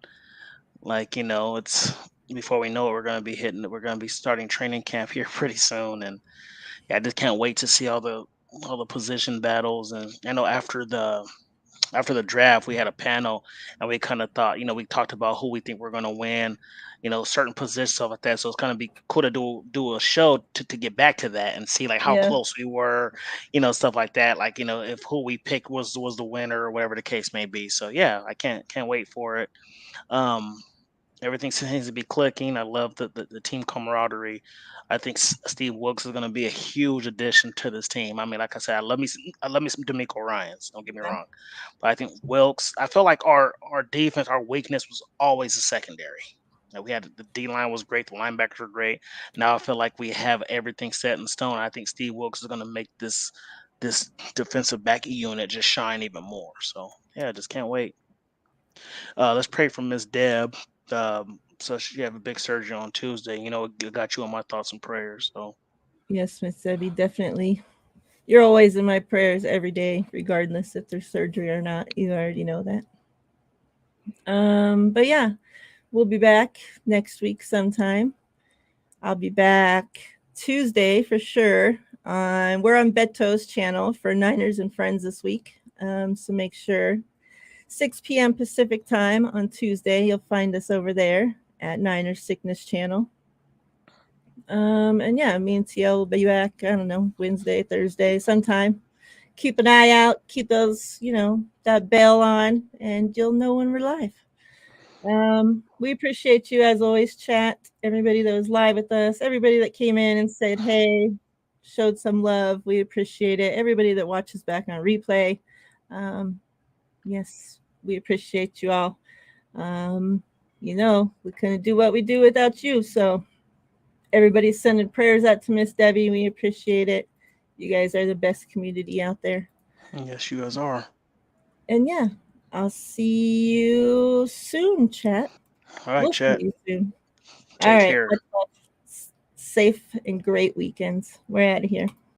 Like, it's before we know it, we're going to be starting training camp here pretty soon. And yeah, I just can't wait to see all the position battles. And I know after the draft, we had a panel and we kind of thought, we talked about who we think we're going to win, certain positions, stuff like that. So it's going to be cool to do a show to get back to that and see like how close we were, stuff like that. Like, if who we picked was the winner or whatever the case may be. So yeah, I can't wait for it. Everything seems to be clicking. I love the team camaraderie. I think Steve Wilks is going to be a huge addition to this team. I mean, like I said, I love me some D'Amico Ryans. Don't get me wrong, but I think Wilks. I feel like our defense, our weakness was always the secondary. We had the D line was great, the linebackers were great. Now I feel like we have everything set in stone. I think Steve Wilks is going to make this defensive back unit just shine even more. So yeah, just can't wait. Let's pray for Miss Deb. So she have a big surgery on Tuesday. It got you on my thoughts and prayers. So yes, Miss Debbie, definitely. You're always in my prayers every day, regardless if there's surgery or not. You already know that. But yeah, we'll be back next week sometime. I'll be back Tuesday for sure. We're on Beto's channel for Niners and Friends this week. So make sure 6 p.m. Pacific time on Tuesday, you'll find us over there at Niners Sickness Channel. And yeah, me and TL will be back, I don't know, Wednesday, Thursday, sometime. Keep an eye out, keep those, that bell on, and you'll know when we're live. We appreciate you as always, chat, everybody that was live with us, everybody that came in and said, hey, showed some love. We appreciate it. Everybody that watches back on replay. Yes, we appreciate you all. We couldn't do what we do without you. So everybody's sending prayers out to Miss Debbie. We appreciate it. You guys are the best community out there. Yes, you guys are. And yeah, I'll see you soon, chat. All right, chat. See you soon. Take care. Safe and great weekends. We're out of here.